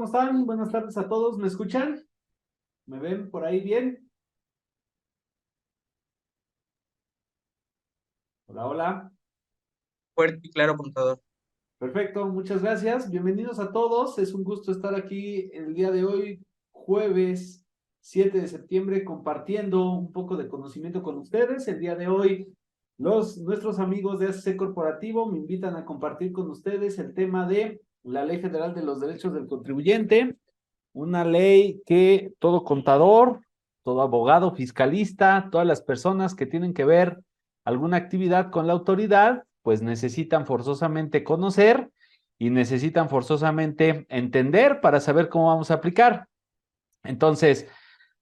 ¿cómo están? Buenas tardes a todos. ¿Me escuchan? ¿Me ven por ahí bien? Hola, hola. Fuerte y claro, contador. Perfecto, muchas gracias. Bienvenidos a todos. Es un gusto estar aquí el día de hoy, jueves 7 de septiembre, compartiendo un poco de conocimiento con ustedes. El día de hoy, nuestros amigos de ACC Corporativo me invitan a compartir con ustedes el tema de la Ley Federal de los Derechos del Contribuyente, una ley que todo contador, todo abogado, fiscalista, todas las personas que tienen que ver alguna actividad con la autoridad, pues necesitan forzosamente conocer y necesitan forzosamente entender para saber cómo vamos a aplicar. Entonces,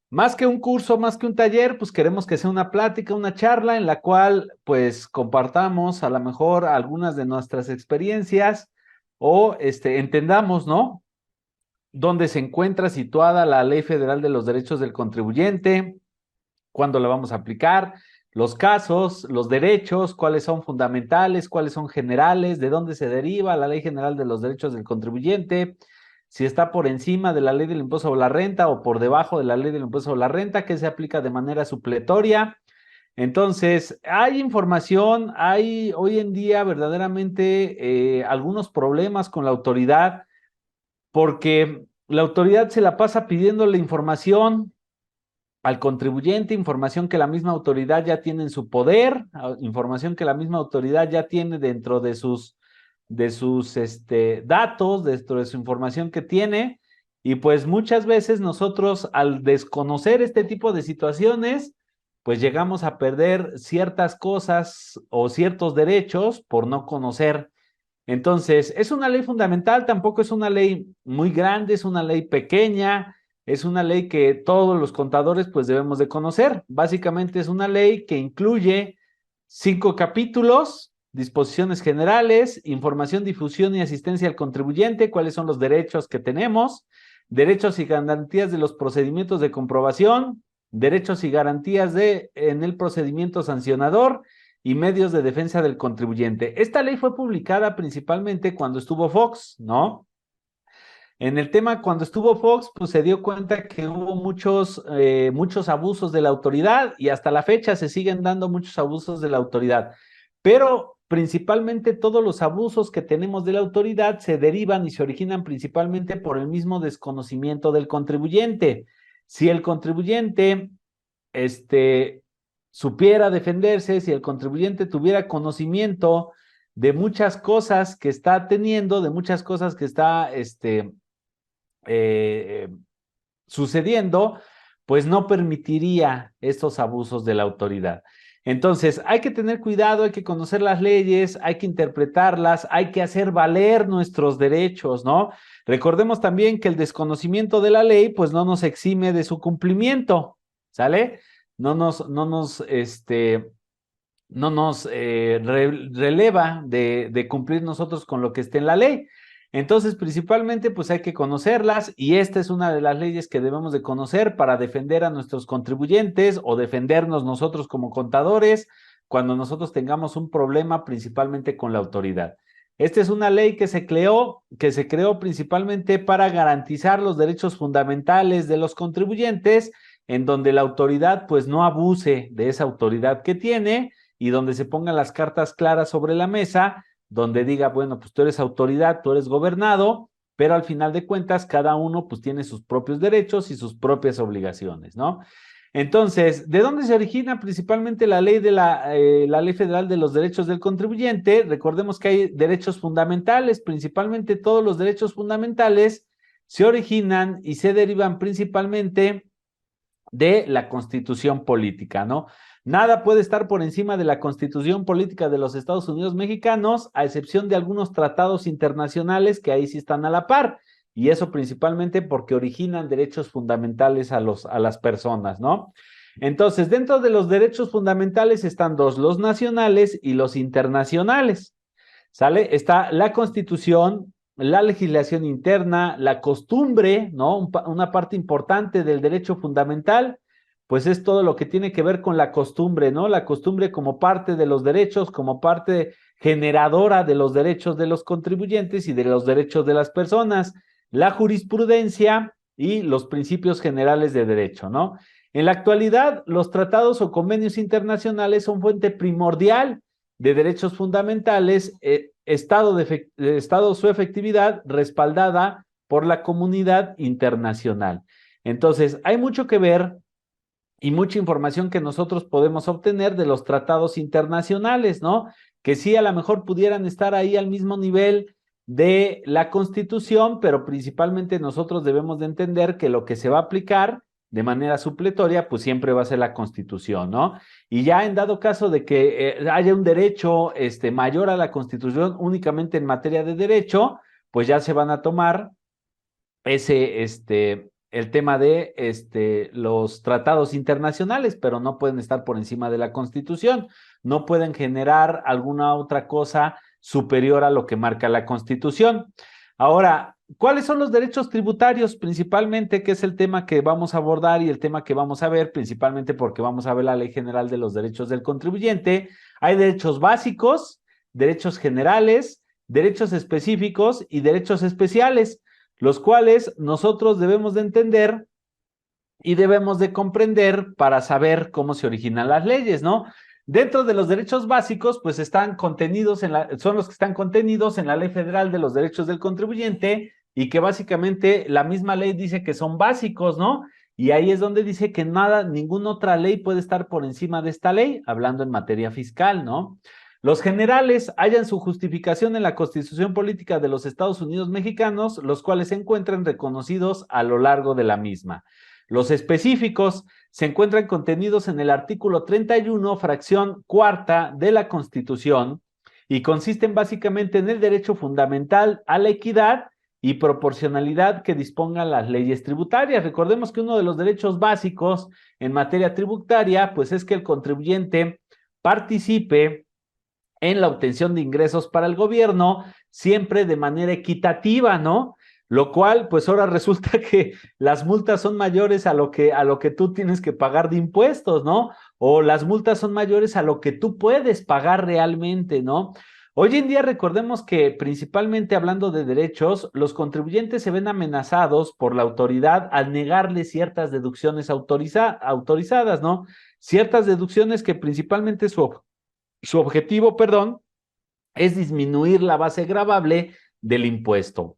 más que un curso, más que un taller, pues queremos que sea una plática, una charla en la cual pues compartamos a lo mejor algunas de nuestras experiencias o entendamos, ¿no? Dónde se encuentra situada la Ley Federal de los Derechos del Contribuyente, cuándo la vamos a aplicar, los casos, los derechos, cuáles son fundamentales, cuáles son generales, de dónde se deriva la Ley General de los Derechos del Contribuyente, si está por encima de la Ley del Impuesto sobre la Renta o por debajo de la Ley del Impuesto sobre la Renta, que se aplica de manera supletoria. Entonces, hay información, hay hoy en día verdaderamente algunos problemas con la autoridad, porque la autoridad se la pasa pidiéndole información al contribuyente, información que la misma autoridad ya tiene en su poder, información que la misma autoridad ya tiene dentro de sus datos, dentro de su información que tiene, y pues muchas veces nosotros al desconocer este tipo de situaciones, pues llegamos a perder ciertas cosas o ciertos derechos por no conocer. Entonces, es una ley fundamental, tampoco es una ley muy grande, es una ley pequeña, es una ley que todos los contadores pues debemos de conocer. Básicamente es una ley que incluye 5 capítulos, disposiciones generales, información, difusión y asistencia al contribuyente, cuáles son los derechos que tenemos, derechos y garantías de los procedimientos de comprobación, derechos y garantías en el procedimiento sancionador y medios de defensa del contribuyente. Esta ley fue publicada principalmente cuando estuvo Fox, ¿no? En el tema, cuando estuvo Fox, pues se dio cuenta que hubo muchos abusos de la autoridad y hasta la fecha se siguen dando muchos abusos de la autoridad. Pero principalmente todos los abusos que tenemos de la autoridad se derivan y se originan principalmente por el mismo desconocimiento del contribuyente. Si el contribuyente supiera defenderse, si el contribuyente tuviera conocimiento de muchas cosas que está teniendo, de muchas cosas que está eh, sucediendo, pues no permitiría estos abusos de la autoridad. Entonces, hay que tener cuidado, hay que conocer las leyes, hay que interpretarlas, hay que hacer valer nuestros derechos, ¿no? Recordemos también que el desconocimiento de la ley, pues no nos exime de su cumplimiento, ¿sale? No nos releva de cumplir nosotros con lo que esté en la ley. Entonces, principalmente, pues hay que conocerlas y esta es una de las leyes que debemos de conocer para defender a nuestros contribuyentes o defendernos nosotros como contadores cuando nosotros tengamos un problema principalmente con la autoridad. Esta es una ley que se creó principalmente para garantizar los derechos fundamentales de los contribuyentes, en donde la autoridad pues no abuse de esa autoridad que tiene y donde se pongan las cartas claras sobre la mesa, donde diga, bueno, pues tú eres autoridad, tú eres gobernado, pero al final de cuentas cada uno pues tiene sus propios derechos y sus propias obligaciones, ¿no? Entonces, ¿de dónde se origina principalmente la ley la Ley Federal de los Derechos del Contribuyente? Recordemos que hay derechos fundamentales, principalmente todos los derechos fundamentales se originan y se derivan principalmente de la Constitución política, ¿no? Nada puede estar por encima de la Constitución política de los Estados Unidos mexicanos, a excepción de algunos tratados internacionales que ahí sí están a la par, y eso principalmente porque originan derechos fundamentales a las personas, ¿no? Entonces, dentro de los derechos fundamentales están dos, los nacionales y los internacionales, ¿sale? Está la Constitución, la legislación interna, la costumbre, ¿no? Una parte importante del derecho fundamental, pues es todo lo que tiene que ver con la costumbre, ¿no? La costumbre como parte de los derechos, como parte generadora de los derechos de los contribuyentes y de los derechos de las personas. la jurisprudencia y los principios generales de derecho, ¿no? En la actualidad, los tratados o convenios internacionales son fuente primordial de derechos fundamentales, estado su efectividad respaldada por la comunidad internacional. Entonces, hay mucho que ver y mucha información que nosotros podemos obtener de los tratados internacionales, ¿no? Que sí, a lo mejor pudieran estar ahí al mismo nivel de la Constitución, pero principalmente nosotros debemos de entender que lo que se va a aplicar de manera supletoria, pues siempre va a ser la Constitución, ¿no? Y ya en dado caso de que haya un derecho mayor a la Constitución únicamente en materia de derecho, pues ya se van a tomar el tema de los tratados internacionales, pero no pueden estar por encima de la Constitución, no pueden generar alguna otra cosa superior a lo que marca la Constitución. Ahora, ¿cuáles son los derechos tributarios principalmente? Que es el tema que vamos a abordar y el tema que vamos a ver, principalmente porque vamos a ver la Ley General de los Derechos del Contribuyente. Hay derechos básicos, derechos generales, derechos específicos y derechos especiales, los cuales nosotros debemos de entender y debemos de comprender para saber cómo se originan las leyes, ¿no? Dentro de los derechos básicos, pues están contenidos son los que están contenidos en la Ley Federal de los Derechos del Contribuyente y que básicamente la misma ley dice que son básicos, ¿no? Y ahí es donde dice que ninguna otra ley puede estar por encima de esta ley, hablando en materia fiscal, ¿no? Los generales hallan su justificación en la Constitución Política de los Estados Unidos Mexicanos, los cuales se encuentran reconocidos a lo largo de la misma. Los específicos se encuentran contenidos en el artículo 31, fracción cuarta de la Constitución, y consisten básicamente en el derecho fundamental a la equidad y proporcionalidad que dispongan las leyes tributarias. Recordemos que uno de los derechos básicos en materia tributaria, pues es que el contribuyente participe en la obtención de ingresos para el gobierno, siempre de manera equitativa, ¿no? Lo cual, pues ahora resulta que las multas son mayores a lo que tú tienes que pagar de impuestos, ¿no? O las multas son mayores a lo que tú puedes pagar realmente, ¿no? Hoy en día recordemos que principalmente hablando de derechos, los contribuyentes se ven amenazados por la autoridad al negarles ciertas deducciones autorizadas, ¿no? Ciertas deducciones que principalmente su objetivo, es disminuir la base gravable del impuesto.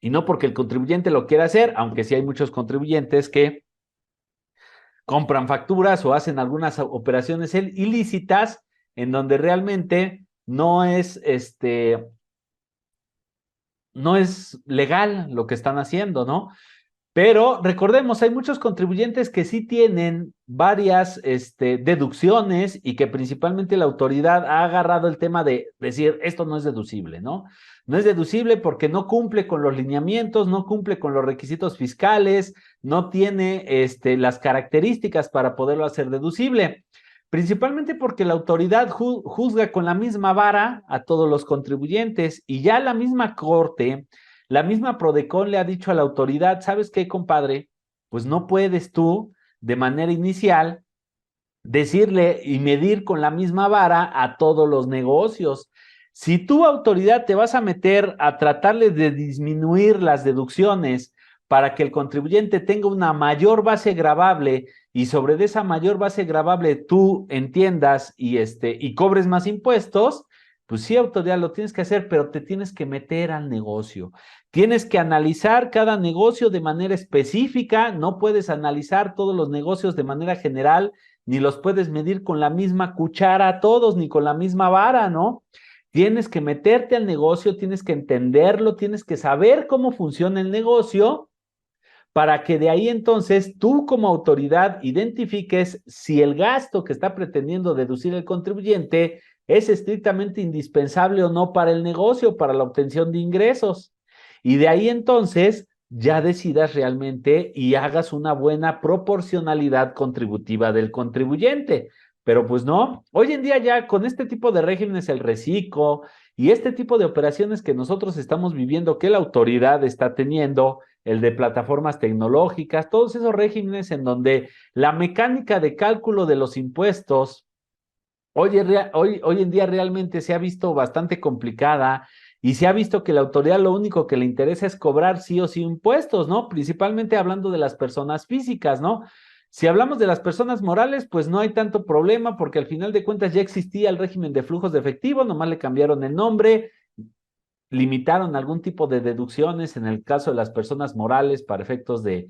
Y no porque el contribuyente lo quiera hacer, aunque sí hay muchos contribuyentes que compran facturas o hacen algunas operaciones ilícitas en donde realmente no es legal lo que están haciendo, ¿no? Pero recordemos, hay muchos contribuyentes que sí tienen varias deducciones y que principalmente la autoridad ha agarrado el tema de decir, esto no es deducible, ¿no? No es deducible porque no cumple con los lineamientos, no cumple con los requisitos fiscales, no tiene las características para poderlo hacer deducible. Principalmente porque la autoridad juzga con la misma vara a todos los contribuyentes y ya la misma corte, la misma Prodecon le ha dicho a la autoridad, ¿sabes qué, compadre? Pues no puedes tú, de manera inicial, decirle y medir con la misma vara a todos los negocios. Si tu autoridad te vas a meter a tratarle de disminuir las deducciones para que el contribuyente tenga una mayor base gravable y sobre esa mayor base gravable tú entiendas y cobres más impuestos, pues sí, autoridad, lo tienes que hacer, pero te tienes que meter al negocio. Tienes que analizar cada negocio de manera específica, no puedes analizar todos los negocios de manera general, ni los puedes medir con la misma cuchara a todos, ni con la misma vara, ¿no? Tienes que meterte al negocio, tienes que entenderlo, tienes que saber cómo funciona el negocio para que de ahí entonces tú como autoridad identifiques si el gasto que está pretendiendo deducir el contribuyente es estrictamente indispensable o no para el negocio, para la obtención de ingresos. Y de ahí entonces ya decidas realmente y hagas una buena proporcionalidad contributiva del contribuyente. Pero pues no, hoy en día ya con este tipo de regímenes, el reciclo y este tipo de operaciones que nosotros estamos viviendo, que la autoridad está teniendo, el de plataformas tecnológicas, todos esos regímenes en donde la mecánica de cálculo de los impuestos hoy en día realmente se ha visto bastante complicada y se ha visto que la autoridad lo único que le interesa es cobrar sí o sí impuestos, ¿no? Principalmente hablando de las personas físicas, ¿no? Si hablamos de las personas morales, pues no hay tanto problema porque al final de cuentas ya existía el régimen de flujos de efectivo, nomás le cambiaron el nombre, limitaron algún tipo de deducciones en el caso de las personas morales para efectos de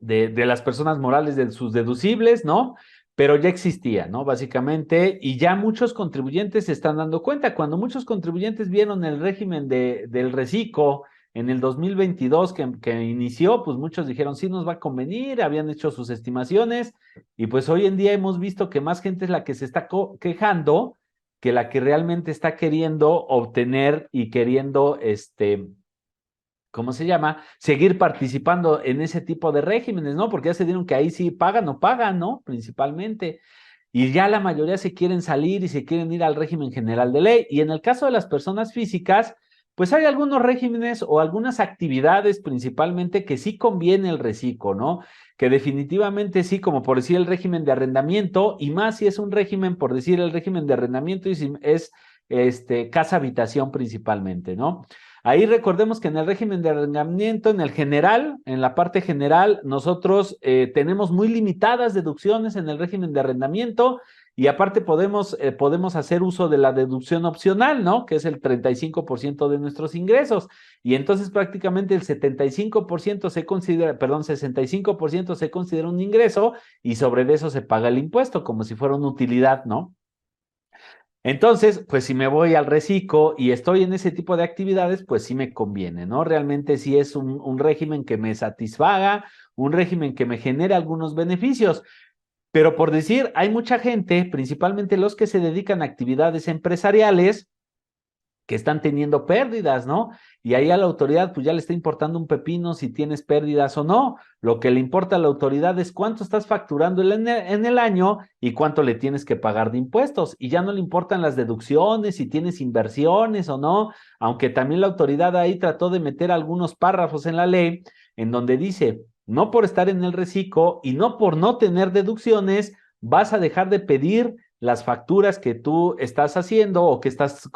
las personas morales de sus deducibles, ¿no? Pero ya existía, ¿no? Básicamente, y ya muchos contribuyentes se están dando cuenta. Cuando muchos contribuyentes vieron el régimen del reciclo en el 2022 que inició, pues muchos dijeron, sí nos va a convenir, habían hecho sus estimaciones, y pues hoy en día hemos visto que más gente es la que se está quejando que la que realmente está queriendo obtener y queriendo, ¿cómo se llama? Seguir participando en ese tipo de regímenes, ¿no? Porque ya se dieron que ahí sí pagan o pagan, ¿no? Principalmente. Y ya la mayoría se quieren salir y se quieren ir al régimen general de ley. Y en el caso de las personas físicas, pues hay algunos regímenes o algunas actividades principalmente que sí conviene el reciclo, ¿no? Que definitivamente sí, como por decir el régimen de arrendamiento, y más si es un régimen, por decir el régimen de arrendamiento, y si es casa habitación principalmente, ¿no? Ahí recordemos que en el régimen de arrendamiento, en el general, en la parte general, nosotros tenemos muy limitadas deducciones en el régimen de arrendamiento y aparte podemos hacer uso de la deducción opcional, ¿no? Que es el 35% de nuestros ingresos. Y entonces prácticamente el 75% se considera, perdón, 65% se considera un ingreso y sobre eso se paga el impuesto, como si fuera una utilidad, ¿no? Entonces, pues si me voy al reciclo y estoy en ese tipo de actividades, pues sí me conviene, ¿no? Realmente sí es un régimen que me satisfaga, un régimen que me genere algunos beneficios. Pero por decir, hay mucha gente, principalmente los que se dedican a actividades empresariales, que están teniendo pérdidas, ¿no? Y ahí a la autoridad pues ya le está importando un pepino si tienes pérdidas o no. Lo que le importa a la autoridad es cuánto estás facturando en el año y cuánto le tienes que pagar de impuestos. Y ya no le importan las deducciones, si tienes inversiones o no, aunque también la autoridad ahí trató de meter algunos párrafos en la ley en donde dice, no por estar en el reciclo y no por no tener deducciones, vas a dejar de pedir las facturas que tú estás haciendo o que estás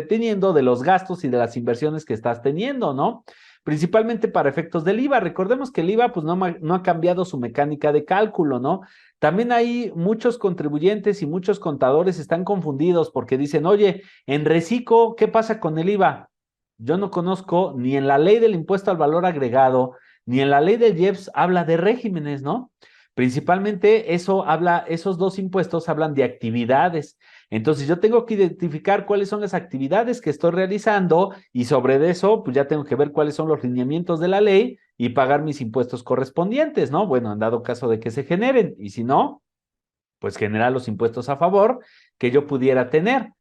teniendo de los gastos y de las inversiones que estás teniendo, ¿no? Principalmente para efectos del IVA. Recordemos que el IVA pues no ha cambiado su mecánica de cálculo, ¿no? También hay muchos contribuyentes y muchos contadores están confundidos porque dicen, oye, en reciclo, ¿qué pasa con el IVA? Yo no conozco ni en la ley del impuesto al valor agregado, ni en la ley del IEPS habla de regímenes, ¿no? Principalmente esos dos impuestos hablan de actividades. Entonces yo tengo que identificar cuáles son las actividades que estoy realizando y sobre eso, pues ya tengo que ver cuáles son los lineamientos de la ley y pagar mis impuestos correspondientes, ¿no? Bueno, en dado caso de que se generen y si no, pues generar los impuestos a favor que yo pudiera tener.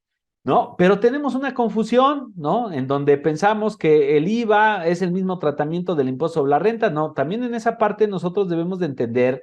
¿No? Pero tenemos una confusión, ¿no? En donde pensamos que el IVA es el mismo tratamiento del impuesto sobre la renta, ¿no? También en esa parte nosotros debemos de entender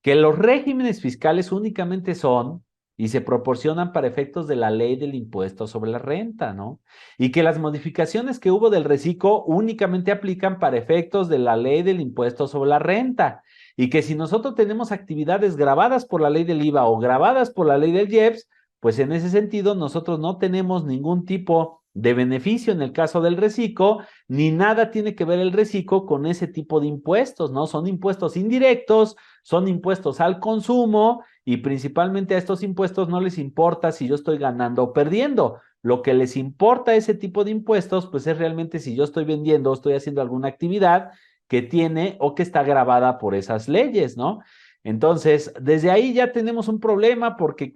que los regímenes fiscales únicamente son y se proporcionan para efectos de la ley del impuesto sobre la renta, ¿no? Y que las modificaciones que hubo del reciclo únicamente aplican para efectos de la ley del impuesto sobre la renta. Y que si nosotros tenemos actividades grabadas por la ley del IVA o grabadas por la ley del IEPS, pues en ese sentido nosotros no tenemos ningún tipo de beneficio en el caso del reciclo, ni nada tiene que ver el reciclo con ese tipo de impuestos, ¿no? Son impuestos indirectos, son impuestos al consumo y principalmente a estos impuestos no les importa si yo estoy ganando o perdiendo. Lo que les importa a ese tipo de impuestos, pues es realmente si yo estoy vendiendo o estoy haciendo alguna actividad que tiene o que está grabada por esas leyes, ¿no? Entonces, desde ahí ya tenemos un problema porque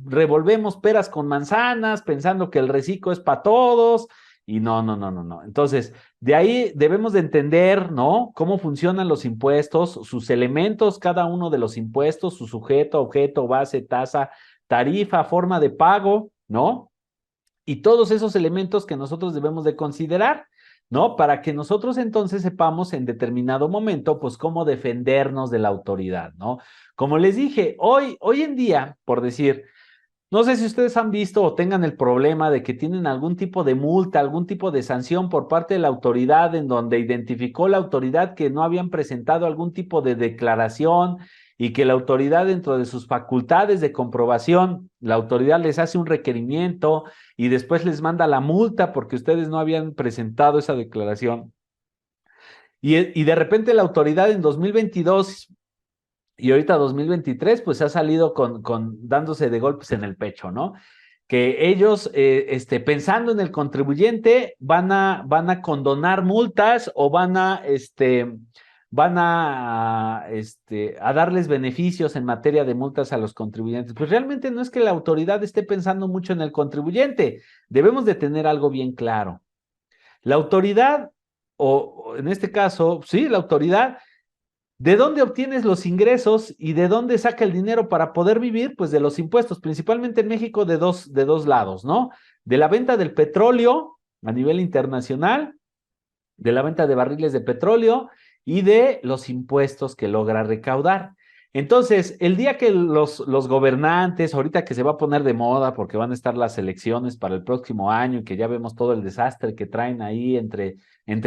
revolvemos peras con manzanas pensando que el reciclo es para todos y no. Entonces, de ahí debemos de entender, ¿no? Cómo funcionan los impuestos, sus elementos, cada uno de los impuestos, su sujeto, objeto, base, tasa, tarifa, forma de pago, ¿no? Y todos esos elementos que nosotros debemos de considerar, ¿no? Para que nosotros entonces sepamos en determinado momento, pues, cómo defendernos de la autoridad, ¿no? Como les dije, hoy en día, por decir, no sé si ustedes han visto o tengan el problema de que tienen algún tipo de multa, algún tipo de sanción por parte de la autoridad en donde identificó la autoridad que no habían presentado algún tipo de declaración y que la autoridad, dentro de sus facultades de comprobación, la autoridad les hace un requerimiento y después les manda la multa porque ustedes no habían presentado esa declaración. Y de repente la autoridad en 2022 y ahorita 2023, pues ha salido dándose de golpes en el pecho, ¿no? Que ellos, pensando en el contribuyente, van a condonar multas o van a darles beneficios en materia de multas a los contribuyentes. Pues realmente no es que la autoridad esté pensando mucho en el contribuyente. Debemos de tener algo bien claro. La autoridad, o en este caso, sí, la autoridad, ¿de dónde obtienes los ingresos y de dónde saca el dinero para poder vivir? Pues de los impuestos, principalmente en México de dos lados, ¿no? De la venta del petróleo a nivel internacional, de la venta de barriles de petróleo y de los impuestos que logra recaudar. Entonces, el día que los gobernantes, ahorita que se va a poner de moda porque van a estar las elecciones para el próximo año y que ya vemos todo el desastre que traen ahí entre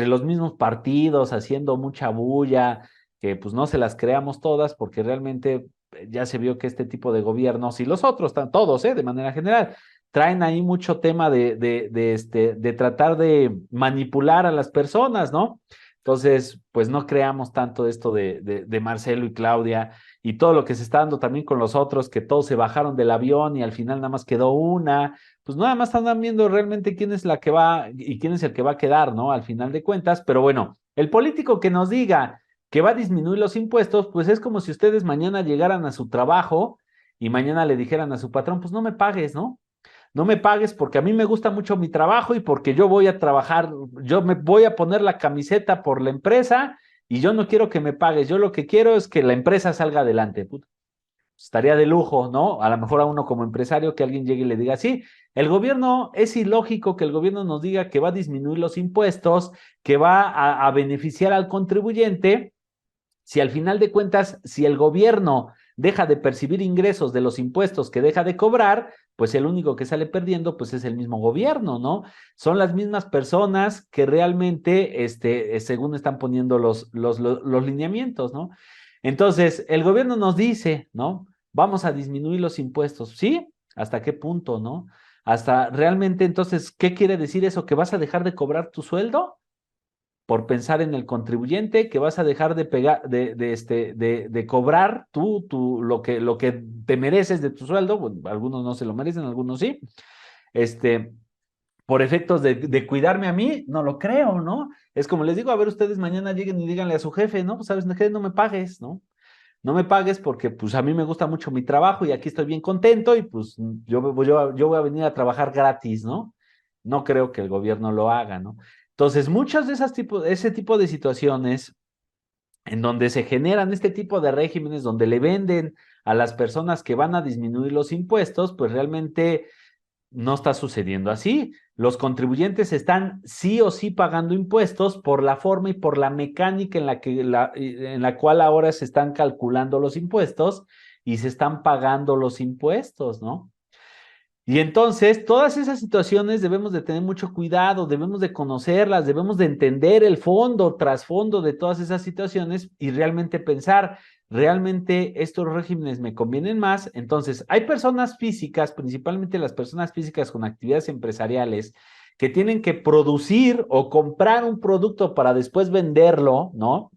los mismos partidos, haciendo mucha bulla, que pues no se las creamos todas porque realmente ya se vio que este tipo de gobiernos y los otros, todos, de manera general, traen ahí mucho tema de tratar de manipular a las personas, ¿no? Entonces, pues no creamos tanto esto de Marcelo y Claudia y todo lo que se está dando también con los otros, que todos se bajaron del avión y al final nada más quedó una, pues nada más están viendo realmente quién es la que va y quién es el que va a quedar, ¿no? Al final de cuentas, pero bueno, el político que nos diga que va a disminuir los impuestos, pues es como si ustedes mañana llegaran a su trabajo y mañana le dijeran a su patrón, pues no me pagues, ¿no? No me pagues porque a mí me gusta mucho mi trabajo y porque yo voy a trabajar, yo me voy a poner la camiseta por la empresa y yo no quiero que me pagues, yo lo que quiero es que la empresa salga adelante. Puta, estaría de lujo, ¿no? A lo mejor a uno como empresario que alguien llegue y le diga, sí, el gobierno, es ilógico que el gobierno nos diga que va a disminuir los impuestos, que va a beneficiar al contribuyente, si al final de cuentas, si el gobierno deja de percibir ingresos de los impuestos que deja de cobrar, pues el único que sale perdiendo, pues es el mismo gobierno, ¿no? Son las mismas personas que realmente, según están poniendo los lineamientos, ¿no? Entonces, el gobierno nos dice, ¿no? Vamos a disminuir los impuestos, ¿sí? ¿Hasta qué punto, no? Hasta realmente, entonces, ¿qué quiere decir eso? ¿Que vas a dejar de cobrar tu sueldo? Por pensar en el contribuyente, que vas a dejar de pegar, de cobrar lo que te mereces de tu sueldo. Bueno, algunos no se lo merecen, algunos sí. Por efectos de cuidarme a mí, no lo creo, ¿no? Es como les digo, a ver, ustedes mañana lleguen y díganle a su jefe, ¿no? Pues sabes qué, no me pagues, ¿no? No me pagues porque pues a mí me gusta mucho mi trabajo y aquí estoy bien contento y pues yo voy a venir a trabajar gratis, ¿no? No creo que el gobierno lo haga, ¿no? Entonces, muchas de ese tipo de situaciones en donde se generan este tipo de regímenes, donde le venden a las personas que van a disminuir los impuestos, pues realmente no está sucediendo así. Los contribuyentes están sí o sí pagando impuestos por la forma y por la mecánica en la cual ahora se están calculando los impuestos y se están pagando los impuestos, ¿no? Y entonces, todas esas situaciones debemos de tener mucho cuidado, debemos de conocerlas, debemos de entender el fondo, trasfondo de todas esas situaciones y realmente pensar, ¿realmente estos regímenes me convienen más? Entonces, hay personas físicas, principalmente las personas físicas con actividades empresariales, que tienen que producir o comprar un producto para después venderlo, ¿no?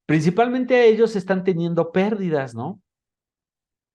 Principalmente ellos están teniendo pérdidas, ¿no?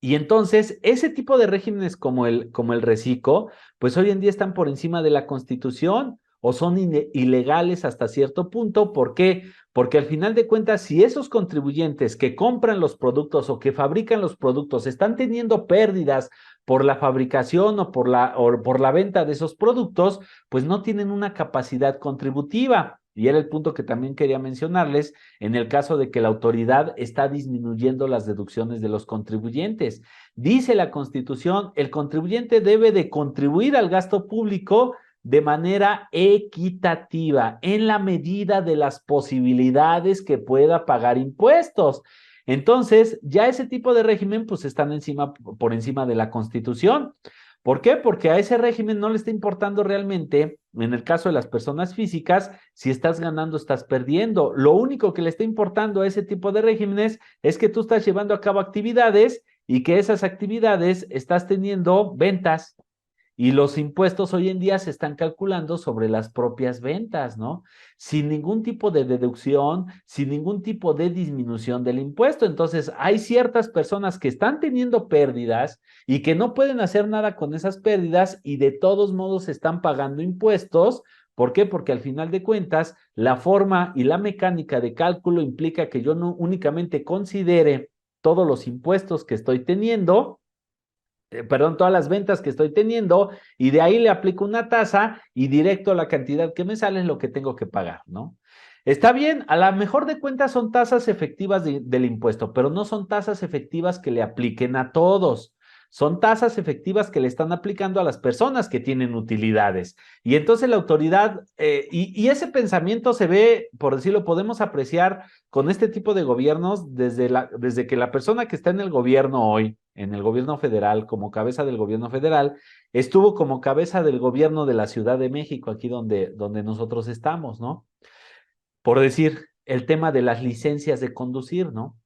Y entonces, ese tipo de regímenes como el reciclo, pues hoy en día están por encima de la Constitución o son ilegales hasta cierto punto. ¿Por qué? Porque al final de cuentas, si esos contribuyentes que compran los productos o que fabrican los productos están teniendo pérdidas por la fabricación o por la venta de esos productos, pues no tienen una capacidad contributiva. Y era el punto que también quería mencionarles en el caso de que la autoridad está disminuyendo las deducciones de los contribuyentes. Dice la Constitución, el contribuyente debe de contribuir al gasto público de manera equitativa, en la medida de las posibilidades que pueda pagar impuestos. Entonces, ya ese tipo de régimen, pues están por encima de la Constitución. ¿Por qué? Porque a ese régimen no le está importando realmente, en el caso de las personas físicas, si estás ganando o estás perdiendo. Lo único que le está importando a ese tipo de regímenes es que tú estás llevando a cabo actividades y que esas actividades estás teniendo ventas. Y los impuestos hoy en día se están calculando sobre las propias ventas, ¿no? Sin ningún tipo de deducción, sin ningún tipo de disminución del impuesto. Entonces, hay ciertas personas que están teniendo pérdidas y que no pueden hacer nada con esas pérdidas y de todos modos están pagando impuestos. ¿Por qué? Porque al final de cuentas, la forma y la mecánica de cálculo implica que yo no únicamente considere todos los impuestos que estoy teniendo, perdón, todas las ventas que estoy teniendo, y de ahí le aplico una tasa y directo a la cantidad que me sale es lo que tengo que pagar, ¿no? Está bien, a la mejor de cuentas son tasas efectivas del impuesto, pero no son tasas efectivas que le apliquen a todos. Son tasas efectivas que le están aplicando a las personas que tienen utilidades. Y entonces la autoridad, y ese pensamiento se ve, por decirlo, podemos apreciar con este tipo de gobiernos desde que la persona que está en el gobierno hoy, en el gobierno federal, como cabeza del gobierno federal, estuvo como cabeza del gobierno de la Ciudad de México, aquí donde nosotros estamos, ¿no? Por decir, el tema de las licencias de conducir, ¿no?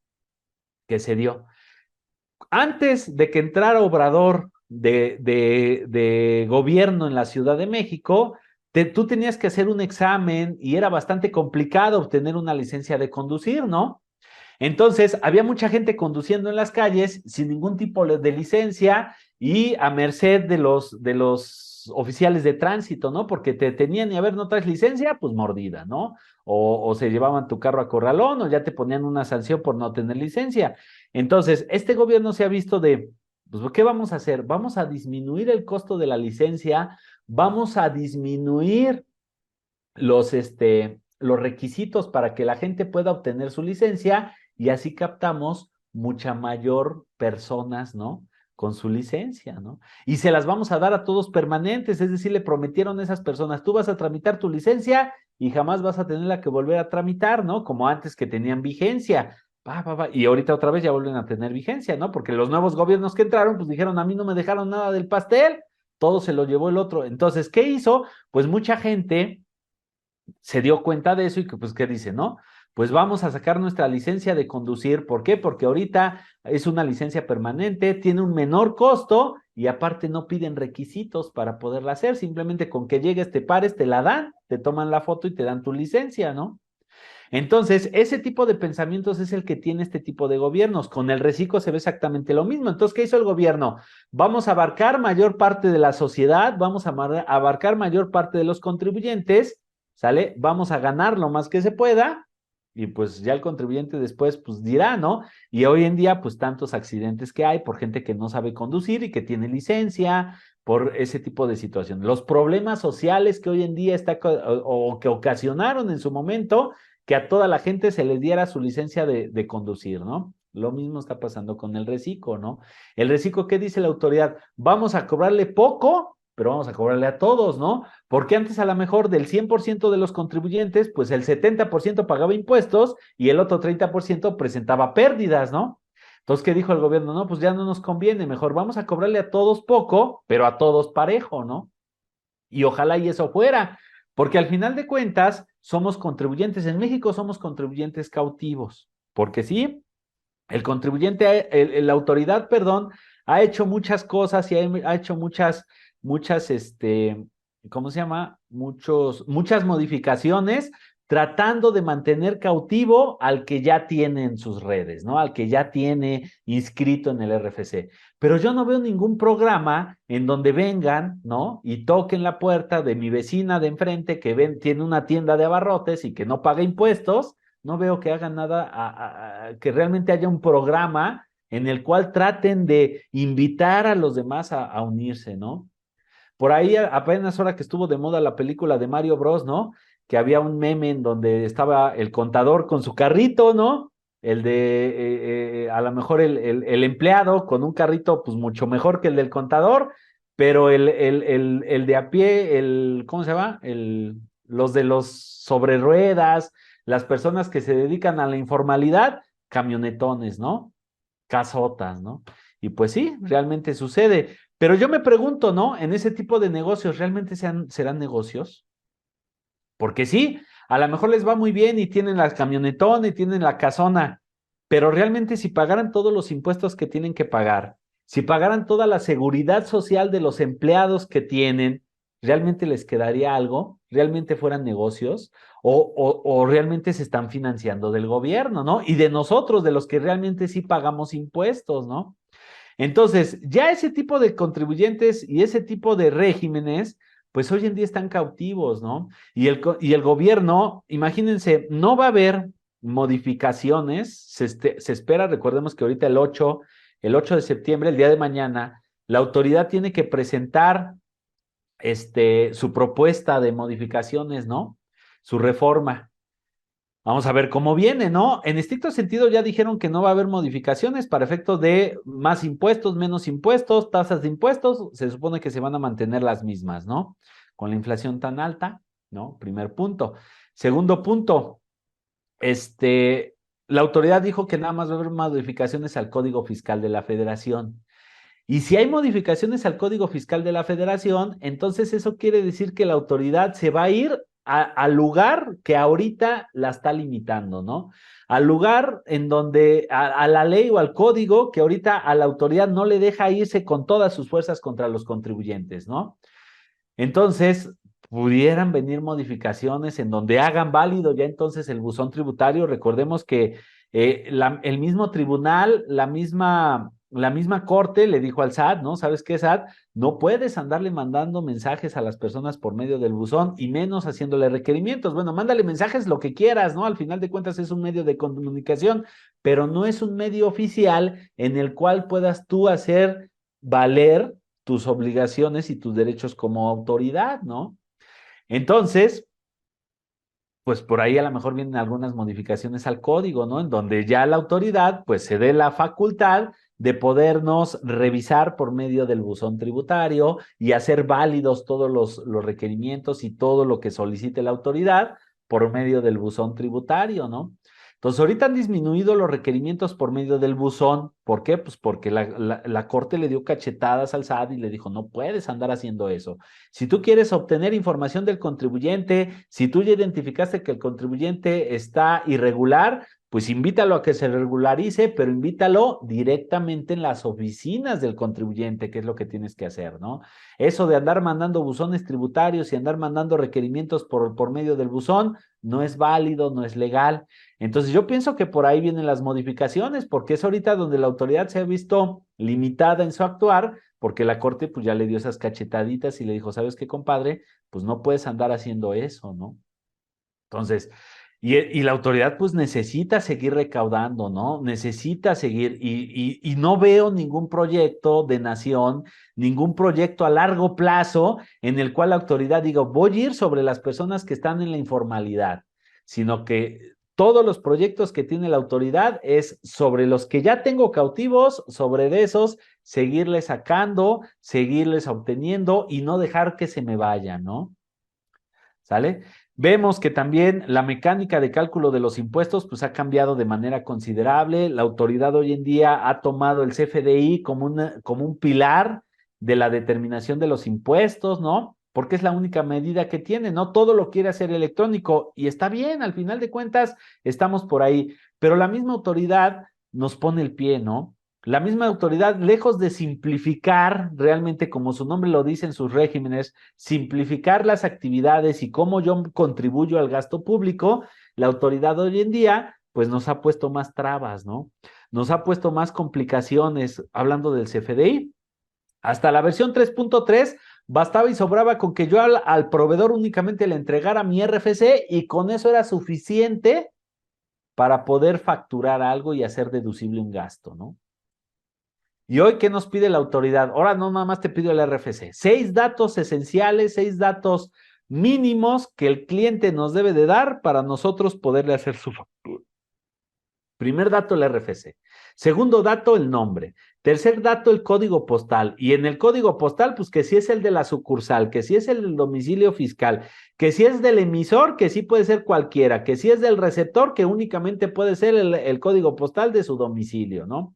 Que se dio. Antes de que entrara Obrador de gobierno en la Ciudad de México, tú tenías que hacer un examen y era bastante complicado obtener una licencia de conducir, ¿no? Entonces, había mucha gente conduciendo en las calles sin ningún tipo de licencia y a merced de los oficiales de tránsito, ¿no? Porque te tenían y a ver, ¿no traes licencia? Pues mordida, ¿no? O se llevaban tu carro a corralón o ya te ponían una sanción por no tener licencia. Entonces, este gobierno se ha visto pues, ¿qué vamos a hacer? Vamos a disminuir el costo de la licencia, vamos a disminuir los requisitos para que la gente pueda obtener su licencia y así captamos mucha mayor personas, ¿no? Con su licencia, ¿no? Y se las vamos a dar a todos permanentes, es decir, le prometieron a esas personas, tú vas a tramitar tu licencia y jamás vas a tenerla que volver a tramitar, ¿no? Como antes que tenían vigencia. Y ahorita otra vez ya vuelven a tener vigencia, ¿no? Porque los nuevos gobiernos que entraron, pues dijeron, a mí no me dejaron nada del pastel, todo se lo llevó el otro. Entonces, ¿qué hizo? Pues mucha gente se dio cuenta de eso y que pues, ¿qué dice, no? Pues vamos a sacar nuestra licencia de conducir. ¿Por qué? Porque ahorita es una licencia permanente, tiene un menor costo y aparte no piden requisitos para poderla hacer. Simplemente con que llegues, te pares, te la dan, te toman la foto y te dan tu licencia, ¿no? Entonces, ese tipo de pensamientos es el que tiene este tipo de gobiernos. Con el reciclo se ve exactamente lo mismo. Entonces, ¿qué hizo el gobierno? Vamos a abarcar mayor parte de la sociedad, vamos a abarcar mayor parte de los contribuyentes, ¿sale? Vamos a ganar lo más que se pueda y pues ya el contribuyente después pues dirá, ¿no? Y hoy en día pues tantos accidentes que hay por gente que no sabe conducir y que tiene licencia, por ese tipo de situaciones. Los problemas sociales que hoy en día o que ocasionaron en su momento que a toda la gente se les diera su licencia de conducir, ¿no? Lo mismo está pasando con el reciclo, ¿no? El reciclo, ¿qué dice la autoridad? Vamos a cobrarle poco, pero vamos a cobrarle a todos, ¿no? Porque antes a lo mejor del 100% de los contribuyentes, pues el 70% pagaba impuestos y el otro 30% presentaba pérdidas, ¿no? Entonces, ¿qué dijo el gobierno? No, pues ya no nos conviene, mejor vamos a cobrarle a todos poco, pero a todos parejo, ¿no? Y ojalá y eso fuera, porque al final de cuentas somos contribuyentes, en México somos contribuyentes cautivos, porque sí, el contribuyente, la autoridad, perdón, ha hecho muchas cosas y ha hecho muchas, ¿cómo se llama? Muchas modificaciones tratando de mantener cautivo al que ya tiene en sus redes, ¿no? Al que ya tiene inscrito en el RFC. Pero yo no veo ningún programa en donde vengan, ¿no? Y toquen la puerta de mi vecina de enfrente que tiene una tienda de abarrotes y que no paga impuestos. No veo que hagan nada, que realmente haya un programa en el cual traten de invitar a los demás a unirse, ¿no? Por ahí apenas ahora que estuvo de moda la película de Mario Bros, ¿no? Que había un meme en donde estaba el contador con su carrito, ¿no? El de, a lo mejor el empleado con un carrito pues mucho mejor que el del contador, pero el de a pie, ¿cómo se llama? Los de los sobre ruedas, las personas que se dedican a la informalidad, camionetones, ¿no? Casotas, ¿no? Y pues sí, realmente sucede. Pero yo me pregunto, ¿no? En ese tipo de negocios, ¿realmente serán negocios? Porque sí, a lo mejor les va muy bien y tienen la camionetona y tienen la casona, pero realmente si pagaran todos los impuestos que tienen que pagar, si pagaran toda la seguridad social de los empleados que tienen, ¿realmente les quedaría algo? ¿Realmente fueran negocios? ¿O realmente se están financiando del gobierno, ¿no? Y de nosotros, de los que realmente sí pagamos impuestos, ¿no? Entonces, ya ese tipo de contribuyentes y ese tipo de regímenes, pues hoy en día están cautivos, ¿no? Y el gobierno, imagínense, no va a haber modificaciones, se espera, recordemos que ahorita el 8 de septiembre, el día de mañana, la autoridad tiene que presentar su propuesta de modificaciones, ¿no? Su reforma. Vamos a ver cómo viene, ¿no? En estricto sentido ya dijeron que no va a haber modificaciones para efectos de más impuestos, menos impuestos, tasas de impuestos, se supone que se van a mantener las mismas, ¿no? Con la inflación tan alta, ¿no? Primer punto. Segundo punto, la autoridad dijo que nada más va a haber modificaciones al Código Fiscal de la Federación. Y si hay modificaciones al Código Fiscal de la Federación, entonces eso quiere decir que la autoridad se va a ir al lugar que ahorita la está limitando, ¿no? Al lugar en donde, a la ley o al código que ahorita a la autoridad no le deja irse con todas sus fuerzas contra los contribuyentes, ¿no? Entonces, pudieran venir modificaciones en donde hagan válido ya entonces el buzón tributario. Recordemos que el mismo tribunal, la misma corte le dijo al SAT, ¿no? ¿Sabes qué, SAT? No puedes andarle mandando mensajes a las personas por medio del buzón y menos haciéndole requerimientos. Bueno, mándale mensajes lo que quieras, ¿no? Al final de cuentas es un medio de comunicación, pero no es un medio oficial en el cual puedas tú hacer valer tus obligaciones y tus derechos como autoridad, ¿no? Entonces, pues por ahí a lo mejor vienen algunas modificaciones al código, ¿no? En donde ya la autoridad pues se dé la facultad de podernos revisar por medio del buzón tributario y hacer válidos todos los requerimientos y todo lo que solicite la autoridad por medio del buzón tributario, ¿no? Entonces, ahorita han disminuido los requerimientos por medio del buzón. ¿Por qué? Pues porque la Corte le dio cachetadas al SAT y le dijo, no puedes andar haciendo eso. Si tú quieres obtener información del contribuyente, si tú ya identificaste que el contribuyente está irregular, pues invítalo a que se regularice, pero invítalo directamente en las oficinas del contribuyente, que es lo que tienes que hacer, ¿no? Eso de andar mandando buzones tributarios y andar mandando requerimientos por medio del buzón no es válido, no es legal. Entonces yo pienso que por ahí vienen las modificaciones, porque es ahorita donde la autoridad se ha visto limitada en su actuar, porque la Corte pues ya le dio esas cachetaditas y le dijo, ¿sabes qué, compadre? Pues no puedes andar haciendo eso, ¿no? Entonces, y la autoridad pues necesita seguir recaudando, ¿no? Necesita seguir, y no veo ningún proyecto de nación, ningún proyecto a largo plazo en el cual la autoridad diga, voy a ir sobre las personas que están en la informalidad, sino que todos los proyectos que tiene la autoridad es sobre los que ya tengo cautivos, sobre de esos, seguirles sacando, seguirles obteniendo y no dejar que se me vayan, ¿no? ¿Sale? Vemos que también la mecánica de cálculo de los impuestos pues ha cambiado de manera considerable. La autoridad hoy en día ha tomado el CFDI como un pilar de la determinación de los impuestos, ¿no? Porque es la única medida que tiene, ¿no? Todo lo quiere hacer electrónico y está bien, al final de cuentas estamos por ahí, pero la misma autoridad nos pone el pie, ¿no? La misma autoridad, lejos de simplificar realmente, como su nombre lo dice en sus regímenes, simplificar las actividades y cómo yo contribuyo al gasto público, la autoridad hoy en día, pues nos ha puesto más trabas, ¿no? Nos ha puesto más complicaciones, hablando del CFDI. Hasta la versión 3.3 bastaba y sobraba con que yo al proveedor únicamente le entregara mi RFC y con eso era suficiente para poder facturar algo y hacer deducible un gasto, ¿no? ¿Y hoy qué nos pide la autoridad? Ahora no nada más te pido el RFC. 6 datos esenciales, 6 datos mínimos que el cliente nos debe de dar para nosotros poderle hacer su factura. Primer dato, el RFC. Segundo dato, el nombre. Tercer dato, el código postal. Y en el código postal, pues que si es el de la sucursal, que si es el del domicilio fiscal, que si es del emisor, que sí puede ser cualquiera, que si es del receptor, que únicamente puede ser el código postal de su domicilio, ¿no?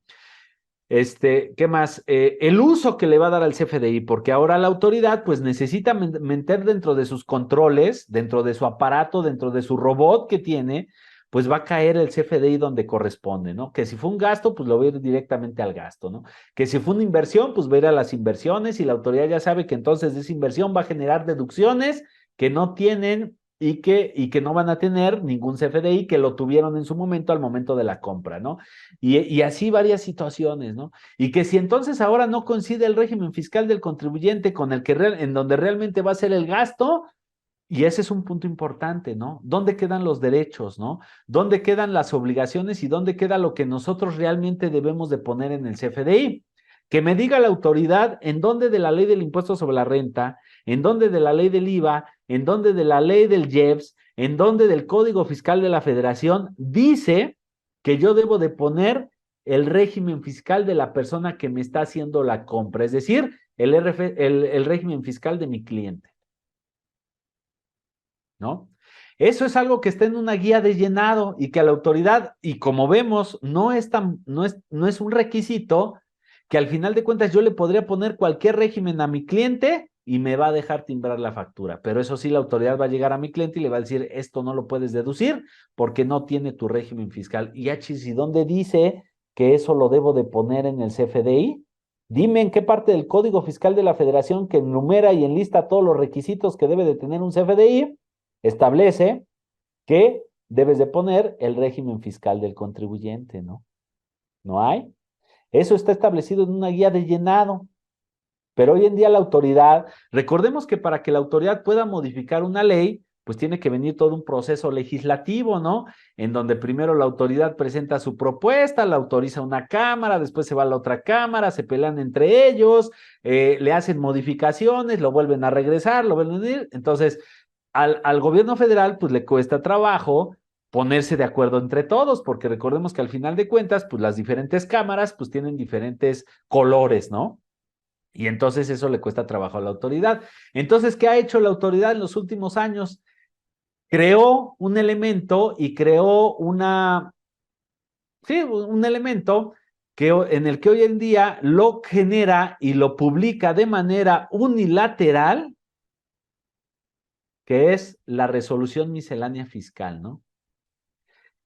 ¿Qué más? El uso que le va a dar al CFDI, porque ahora la autoridad pues necesita meter dentro de sus controles, dentro de su aparato, dentro de su robot que tiene, pues va a caer el CFDI donde corresponde, ¿no? Que si fue un gasto, pues lo va a ir directamente al gasto, ¿no? Que si fue una inversión, pues va a ir a las inversiones y la autoridad ya sabe que entonces de esa inversión va a generar deducciones que no tienen y que no van a tener ningún CFDI que lo tuvieron en su momento al momento de la compra, ¿no? Y así varias situaciones, ¿no? Y que si entonces ahora no coincide el régimen fiscal del contribuyente con el que en donde realmente va a ser el gasto, y ese es un punto importante, ¿no? ¿Dónde quedan los derechos, ¿no? ¿Dónde quedan las obligaciones y dónde queda lo que nosotros realmente debemos de poner en el CFDI? Que me diga la autoridad en dónde de la ley del impuesto sobre la renta, en dónde de la ley del IVA, en dónde de la ley del IEPS, en dónde del Código Fiscal de la Federación dice que yo debo de poner el régimen fiscal de la persona que me está haciendo la compra, es decir, el régimen fiscal de mi cliente, ¿no? Eso es algo que está en una guía de llenado y que a la autoridad, y como vemos, no es un requisito que al final de cuentas yo le podría poner cualquier régimen a mi cliente y me va a dejar timbrar la factura. Pero eso sí, la autoridad va a llegar a mi cliente y le va a decir, esto no lo puedes deducir porque no tiene tu régimen fiscal. Y achis, ¿y dónde dice que eso lo debo de poner en el CFDI? Dime en qué parte del Código Fiscal de la Federación que enumera y enlista todos los requisitos que debe de tener un CFDI, establece que debes de poner el régimen fiscal del contribuyente, ¿no? ¿No hay? Eso está establecido en una guía de llenado. Pero hoy en día la autoridad, recordemos que para que la autoridad pueda modificar una ley, pues tiene que venir todo un proceso legislativo, ¿no? En donde primero la autoridad presenta su propuesta, la autoriza una cámara, después se va a la otra cámara, se pelean entre ellos, le hacen modificaciones, lo vuelven a regresar, lo vuelven a ir. Entonces, al gobierno federal, pues le cuesta trabajo ponerse de acuerdo entre todos, porque recordemos que al final de cuentas, pues las diferentes cámaras, pues tienen diferentes colores, ¿no? Y entonces eso le cuesta trabajo a la autoridad. Entonces, ¿qué ha hecho la autoridad en los últimos años? Creó un elemento y creó un elemento en el que hoy en día lo genera y lo publica de manera unilateral, que es la resolución miscelánea fiscal, ¿no?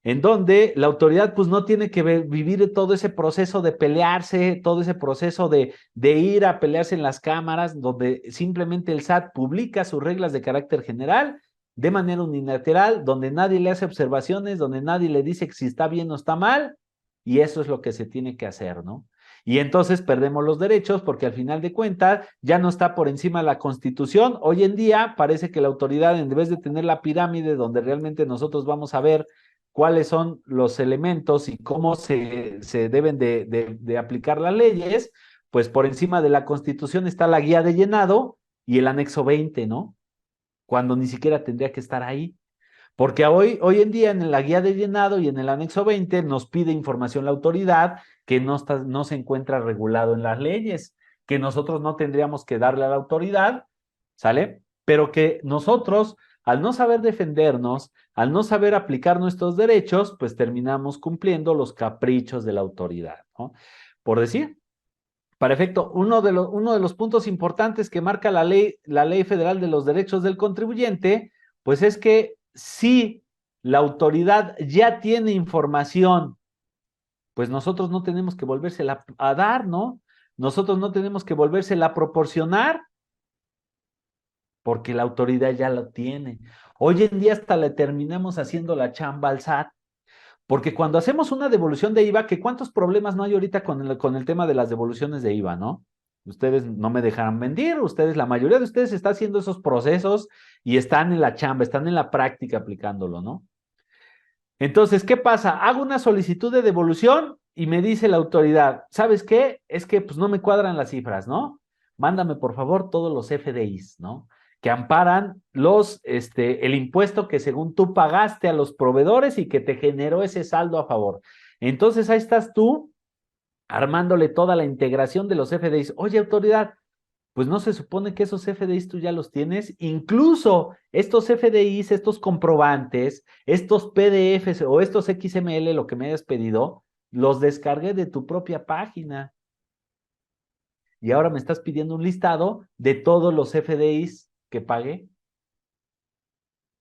En donde la autoridad pues no tiene que vivir todo ese proceso de pelearse, todo ese proceso de ir a pelearse en las cámaras, donde simplemente el SAT publica sus reglas de carácter general de manera unilateral, donde nadie le hace observaciones, donde nadie le dice que si está bien o está mal, y eso es lo que se tiene que hacer, ¿no? Y entonces perdemos los derechos porque al final de cuentas ya no está por encima de la Constitución. Hoy en día parece que la autoridad, en vez de tener la pirámide donde realmente nosotros vamos a ver cuáles son los elementos y cómo se deben de aplicar las leyes, pues por encima de la Constitución está la guía de llenado y el anexo 20, ¿no? Cuando ni siquiera tendría que estar ahí. Porque hoy en día en la guía de llenado y en el anexo 20 nos pide información la autoridad que no se encuentra regulado en las leyes, que nosotros no tendríamos que darle a la autoridad, ¿sale? Pero que nosotros, al no saber defendernos, al no saber aplicar nuestros derechos, pues terminamos cumpliendo los caprichos de la autoridad, ¿no? Por decir, para efecto, uno de los puntos importantes que marca la ley federal de los derechos del contribuyente, pues es que si la autoridad ya tiene información, pues nosotros no tenemos que volvérsela a dar, ¿no? Nosotros no tenemos que volvérsela a proporcionar, porque la autoridad ya lo tiene. Hoy en día hasta le terminamos haciendo la chamba al SAT, porque cuando hacemos una devolución de IVA, que cuántos problemas no hay ahorita con el tema de las devoluciones de IVA, ¿no? Ustedes no me dejarán mentir, la mayoría de ustedes está haciendo esos procesos y están en la chamba, están en la práctica aplicándolo, ¿no? Entonces, ¿qué pasa? Hago una solicitud de devolución y me dice la autoridad, ¿sabes qué? Es que pues no me cuadran las cifras, ¿no? Mándame por favor todos los FDIs, ¿no? Que amparan el impuesto que según tú pagaste a los proveedores y que te generó ese saldo a favor. Entonces ahí estás tú armándole toda la integración de los FDIs. Oye, autoridad, pues no se supone que esos FDIs tú ya los tienes. Incluso estos FDIs, estos comprobantes, estos PDFs o estos XML, lo que me hayas pedido, los descargué de tu propia página. Y ahora me estás pidiendo un listado de todos los FDIs que pagué,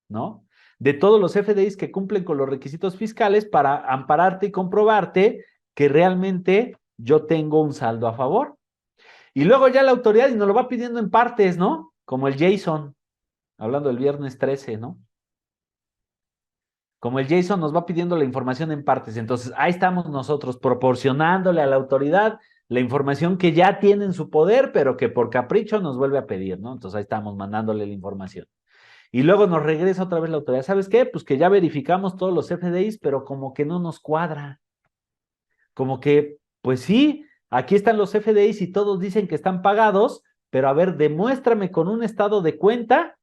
¿no? De todos los FDIs que cumplen con los requisitos fiscales para ampararte y comprobarte que realmente yo tengo un saldo a favor. Y luego ya la autoridad y nos lo va pidiendo en partes, ¿no? Como el Jason, hablando del viernes 13, ¿no? Como el Jason nos va pidiendo la información en partes. Entonces, ahí estamos nosotros proporcionándole a la autoridad la información que ya tiene en su poder, pero que por capricho nos vuelve a pedir, ¿no? Entonces, ahí estamos mandándole la información. Y luego nos regresa otra vez la autoridad. ¿Sabes qué? Pues que ya verificamos todos los FDIs, pero como que no nos cuadra. Como que, pues sí, aquí están los FDIs y todos dicen que están pagados, pero a ver, demuéstrame con un estado de cuenta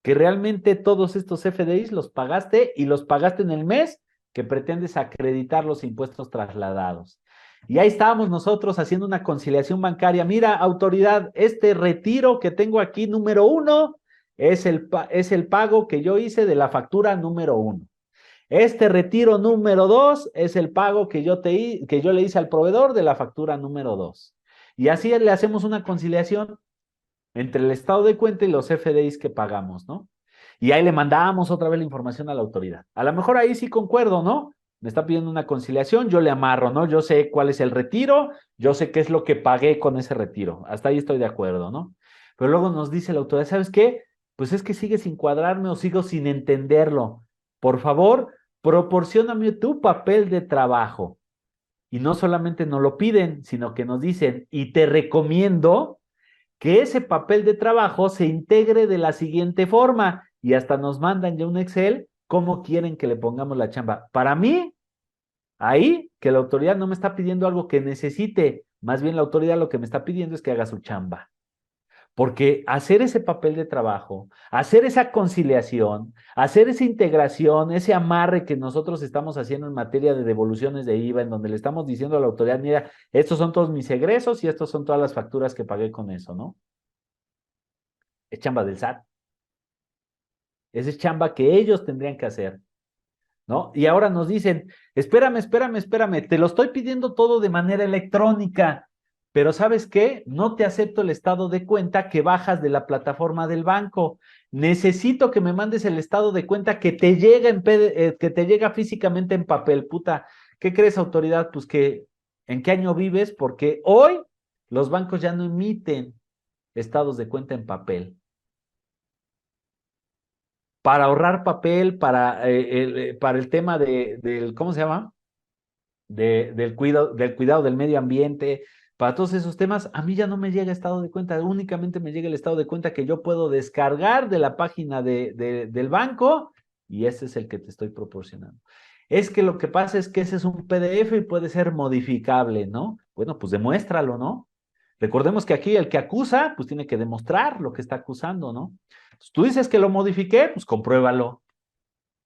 que realmente todos estos FDIs los pagaste y los pagaste en el mes que pretendes acreditar los impuestos trasladados. Y ahí estábamos nosotros haciendo una conciliación bancaria. Mira, autoridad, este retiro que tengo aquí, número 1, es el pago que yo hice de la factura número 1. Este retiro número 2 es el pago que yo le hice al proveedor de la factura número 2. Y así le hacemos una conciliación entre el estado de cuenta y los FDIs que pagamos, ¿no? Y ahí le mandamos otra vez la información a la autoridad. A lo mejor ahí sí concuerdo, ¿no? Me está pidiendo una conciliación, yo le amarro, ¿no? Yo sé cuál es el retiro, yo sé qué es lo que pagué con ese retiro. Hasta ahí estoy de acuerdo, ¿no? Pero luego nos dice la autoridad, ¿sabes qué? Pues es que sigue sin cuadrarme o sigo sin entenderlo. Por favor, proporcióname tu papel de trabajo. Y no solamente nos lo piden, sino que nos dicen, y te recomiendo que ese papel de trabajo se integre de la siguiente forma y hasta nos mandan ya un Excel cómo quieren que le pongamos la chamba. Para mí, ahí que la autoridad no me está pidiendo algo que necesite, más bien la autoridad lo que me está pidiendo es que haga su chamba. Porque hacer ese papel de trabajo, hacer esa conciliación, hacer esa integración, ese amarre que nosotros estamos haciendo en materia de devoluciones de IVA, en donde le estamos diciendo a la autoridad, mira, estos son todos mis egresos y estos son todas las facturas que pagué con eso, ¿no? Es chamba del SAT. Esa es chamba que ellos tendrían que hacer, ¿no? Y ahora nos dicen, espérame, te lo estoy pidiendo todo de manera electrónica, pero ¿sabes qué? No te acepto el estado de cuenta que bajas de la plataforma del banco. Necesito que me mandes el estado de cuenta que te llega que te llega físicamente en papel. Puta, ¿qué crees, autoridad? Pues que, ¿en qué año vives? Porque hoy los bancos ya no emiten estados de cuenta en papel. Para ahorrar papel, para el tema del, ¿cómo se llama? Del cuidado del medio ambiente, para todos esos temas, a mí ya no me llega estado de cuenta, únicamente me llega el estado de cuenta que yo puedo descargar de la página del banco y ese es el que te estoy proporcionando. Es que lo que pasa es que ese es un PDF y puede ser modificable, ¿no? Bueno, pues demuéstralo, ¿no? Recordemos que aquí el que acusa, pues tiene que demostrar lo que está acusando, ¿no? Pues tú dices que lo modifiqué, pues compruébalo,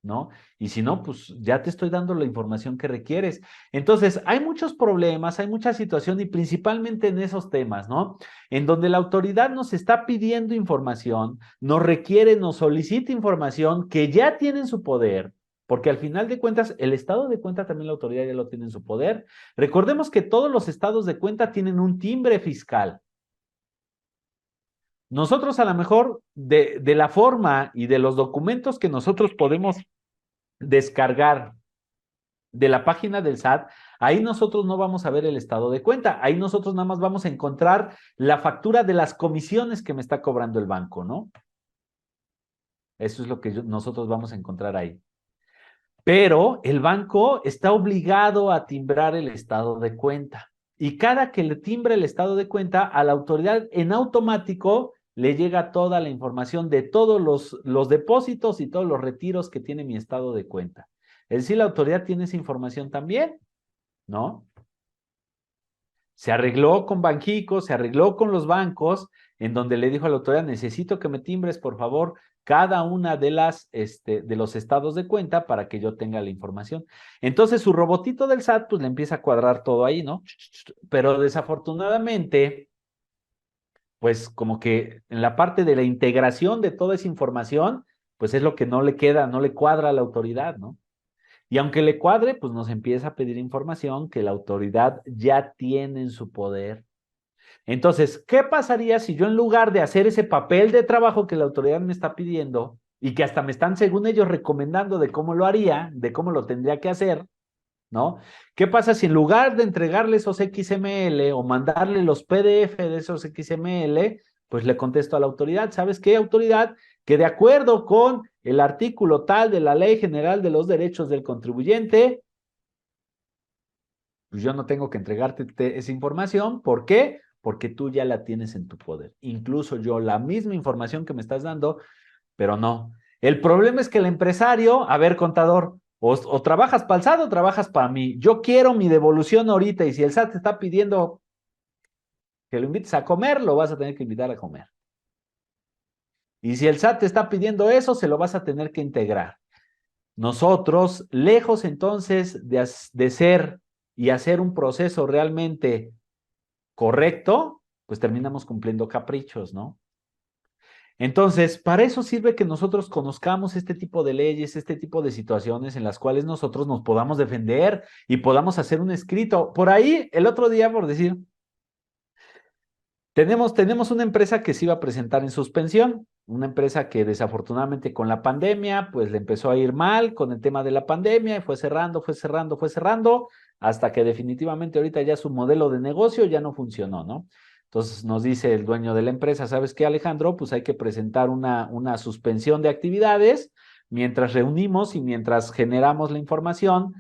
¿no? Y si no, pues ya te estoy dando la información que requieres. Entonces, hay muchos problemas, hay mucha situación y principalmente en esos temas, ¿no? En donde la autoridad nos está pidiendo información, nos requiere, nos solicita información que ya tiene en su poder, porque al final de cuentas, el estado de cuenta también la autoridad ya lo tiene en su poder. Recordemos que todos los estados de cuenta tienen un timbre fiscal. Nosotros a lo mejor de la forma y de los documentos que nosotros podemos descargar de la página del SAT, ahí nosotros no vamos a ver el estado de cuenta, ahí nosotros nada más vamos a encontrar la factura de las comisiones que me está cobrando el banco, ¿no? Eso es lo que nosotros vamos a encontrar ahí. Pero el banco está obligado a timbrar el estado de cuenta. Y cada que le timbre el estado de cuenta, a la autoridad en automático le llega toda la información de todos los depósitos y todos los retiros que tiene mi estado de cuenta. Es decir, la autoridad tiene esa información también, ¿no? Se arregló con Banxico, se arregló con los bancos, en donde le dijo a la autoridad, necesito que me timbres, por favor, cada una de los estados de cuenta para que yo tenga la información. Entonces, su robotito del SAT, pues le empieza a cuadrar todo ahí, ¿no? Pero desafortunadamente, pues como que en la parte de la integración de toda esa información, pues es lo que no le queda, no le cuadra a la autoridad, ¿no? Y aunque le cuadre, pues nos empieza a pedir información que la autoridad ya tiene en su poder. Entonces, ¿qué pasaría si yo en lugar de hacer ese papel de trabajo que la autoridad me está pidiendo y que hasta me están, según ellos, recomendando de cómo lo haría, de cómo lo tendría que hacer, ¿no? ¿Qué pasa si en lugar de entregarle esos XML o mandarle los PDF de esos XML, pues le contesto a la autoridad? ¿Sabes qué, autoridad? Que de acuerdo con el artículo tal de la Ley General de los Derechos del Contribuyente, pues yo no tengo que entregarte esa información. ¿Por qué? Porque tú ya la tienes en tu poder. Incluso yo, la misma información que me estás dando, pero no. El problema es que el empresario, a ver, contador, o trabajas para el SAT o trabajas para mí. Yo quiero mi devolución ahorita y si el SAT te está pidiendo que lo invites a comer, lo vas a tener que invitar a comer. Y si el SAT te está pidiendo eso, se lo vas a tener que integrar. Nosotros, lejos entonces de ser y hacer un proceso realmente correcto, pues terminamos cumpliendo caprichos, ¿no? Entonces, para eso sirve que nosotros conozcamos este tipo de leyes, este tipo de situaciones en las cuales nosotros nos podamos defender y podamos hacer un escrito. Por ahí, el otro día, por decir, tenemos una empresa que se iba a presentar en suspensión, una empresa que desafortunadamente con la pandemia, pues le empezó a ir mal con el tema de la pandemia y fue cerrando, hasta que definitivamente ahorita ya su modelo de negocio ya no funcionó, ¿no? Entonces nos dice el dueño de la empresa, ¿sabes qué, Alejandro? Pues hay que presentar una suspensión de actividades mientras reunimos y mientras generamos la información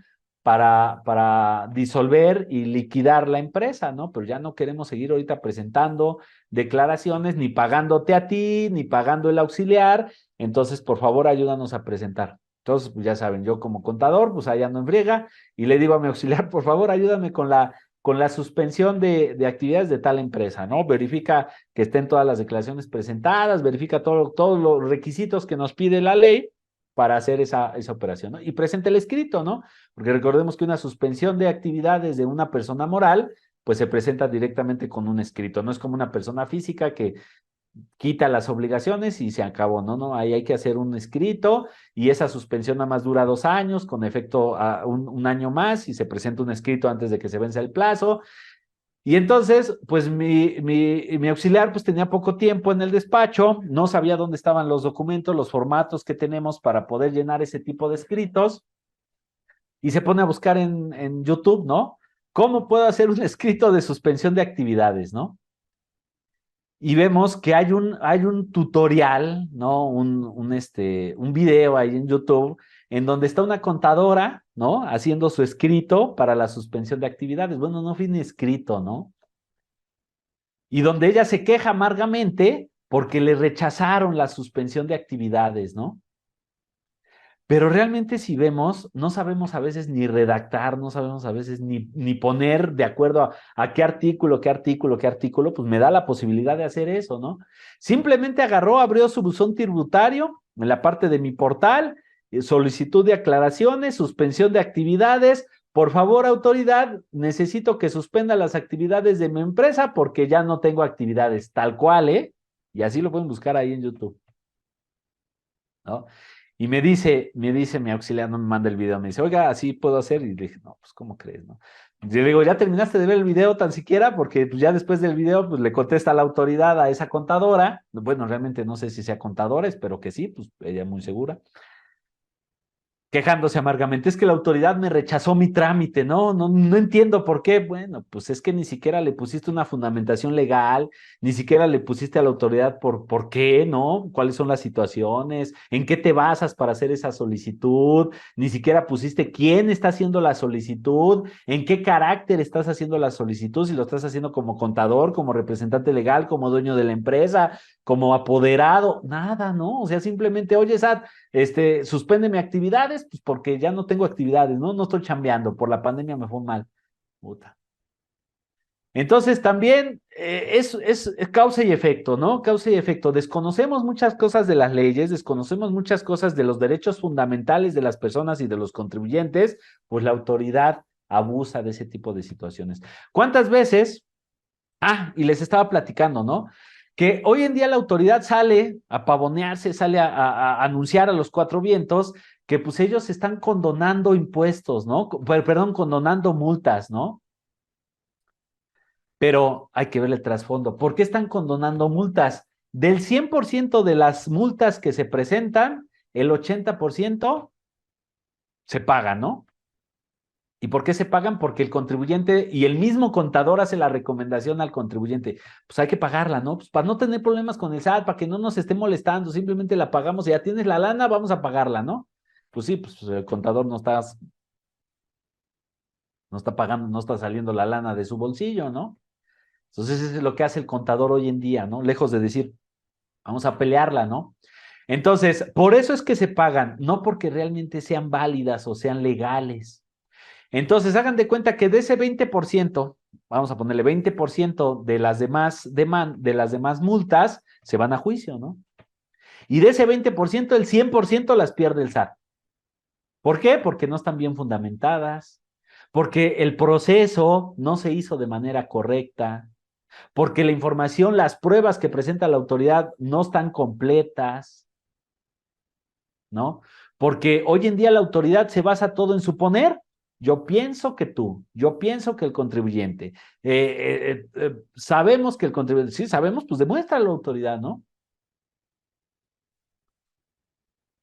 para disolver y liquidar la empresa, ¿no? Pero ya no queremos seguir ahorita presentando declaraciones, ni pagándote a ti, ni pagando el auxiliar. Entonces, por favor, ayúdanos a presentar. Entonces, pues ya saben, yo como contador, pues allá ando en friega y le digo a mi auxiliar, por favor, ayúdame con la suspensión de actividades de tal empresa, ¿no? Verifica que estén todas las declaraciones presentadas, verifica todos los requisitos que nos pide la ley para hacer esa operación, ¿no? Y presente el escrito, ¿no? Porque recordemos que una suspensión de actividades de una persona moral, pues se presenta directamente con un escrito, no es como una persona física que quita las obligaciones y se acabó, ¿no? No, ahí hay que hacer un escrito y esa suspensión nada más dura 2 años, con efecto a un año más y se presenta un escrito antes de que se venza el plazo. Y entonces, pues mi auxiliar pues tenía poco tiempo en el despacho, no sabía dónde estaban los documentos, los formatos que tenemos para poder llenar ese tipo de escritos y se pone a buscar en YouTube, ¿no? ¿Cómo puedo hacer un escrito de suspensión de actividades, ¿no? Y vemos que hay un tutorial, ¿no? Un video ahí en YouTube en donde está una contadora, ¿no? Haciendo su escrito para la suspensión de actividades. Bueno, no fue ni escrito, ¿no? Y donde ella se queja amargamente porque le rechazaron la suspensión de actividades, ¿no? Pero realmente si vemos, no sabemos a veces ni redactar, no sabemos a veces ni poner de acuerdo a qué artículo, pues me da la posibilidad de hacer eso, ¿no? Simplemente agarró, abrió su buzón tributario en la parte de mi portal, solicitud de aclaraciones, suspensión de actividades. Por favor, autoridad, necesito que suspenda las actividades de mi empresa porque ya no tengo actividades, tal cual, ¿eh? Y así lo pueden buscar ahí en YouTube, ¿no? Y me dice mi auxiliar, no me manda el video, me dice, oiga, así puedo hacer. Y le dije, no, pues, ¿cómo crees, no? Yo le digo, ¿ya terminaste de ver el video tan siquiera? Porque pues, ya después del video, pues le contesta la autoridad a esa contadora. Bueno, realmente no sé si sea contadora, espero que sí, pues ella muy segura. Quejándose amargamente, es que la autoridad me rechazó mi trámite, no entiendo por qué. Bueno, pues es que ni siquiera le pusiste una fundamentación legal, ni siquiera le pusiste a la autoridad por qué, ¿no? ¿Cuáles son las situaciones? ¿En qué te basas para hacer esa solicitud? Ni siquiera pusiste quién está haciendo la solicitud, en qué carácter estás haciendo la solicitud, si lo estás haciendo como contador, como representante legal, como dueño de la empresa, como apoderado, nada, ¿no? O sea, simplemente, oye, SAT, suspéndeme actividades, pues porque ya no tengo actividades, ¿no? No estoy chambeando, por la pandemia me fue mal. Puta. Entonces también es causa y efecto, ¿no? Causa y efecto. Desconocemos muchas cosas de las leyes, desconocemos muchas cosas de los derechos fundamentales de las personas y de los contribuyentes, pues la autoridad abusa de ese tipo de situaciones. ¿Cuántas veces? Y les estaba platicando, ¿no? Que hoy en día la autoridad sale a pavonearse, sale a anunciar a los cuatro vientos que pues ellos están condonando impuestos, ¿no? Perdón, condonando multas, ¿no? Pero hay que ver el trasfondo. ¿Por qué están condonando multas? Del 100% de las multas que se presentan, el 80% se pagan, ¿no? ¿Y por qué se pagan? Porque el contribuyente y el mismo contador hace la recomendación al contribuyente. Pues hay que pagarla, ¿no? Pues para no tener problemas con el SAT, para que no nos esté molestando, simplemente la pagamos y ya tienes la lana, vamos a pagarla, ¿no? Pues sí, pues el contador no está pagando, no está saliendo la lana de su bolsillo, ¿no? Entonces eso es lo que hace el contador hoy en día, ¿no? Lejos de decir, vamos a pelearla, ¿no? Entonces, por eso es que se pagan, no porque realmente sean válidas o sean legales. Entonces, hagan de cuenta que de ese 20%, vamos a ponerle 20% de las demás multas, se van a juicio, ¿no? Y de ese 20%, el 100% las pierde el SAT. ¿Por qué? Porque no están bien fundamentadas, porque el proceso no se hizo de manera correcta, porque la información, las pruebas que presenta la autoridad no están completas, ¿no? Porque hoy en día la autoridad se basa todo en suponer. Yo pienso que tú, yo pienso que el contribuyente. Sabemos que el contribuyente, sí, sabemos, pues demuestra la autoridad, ¿no?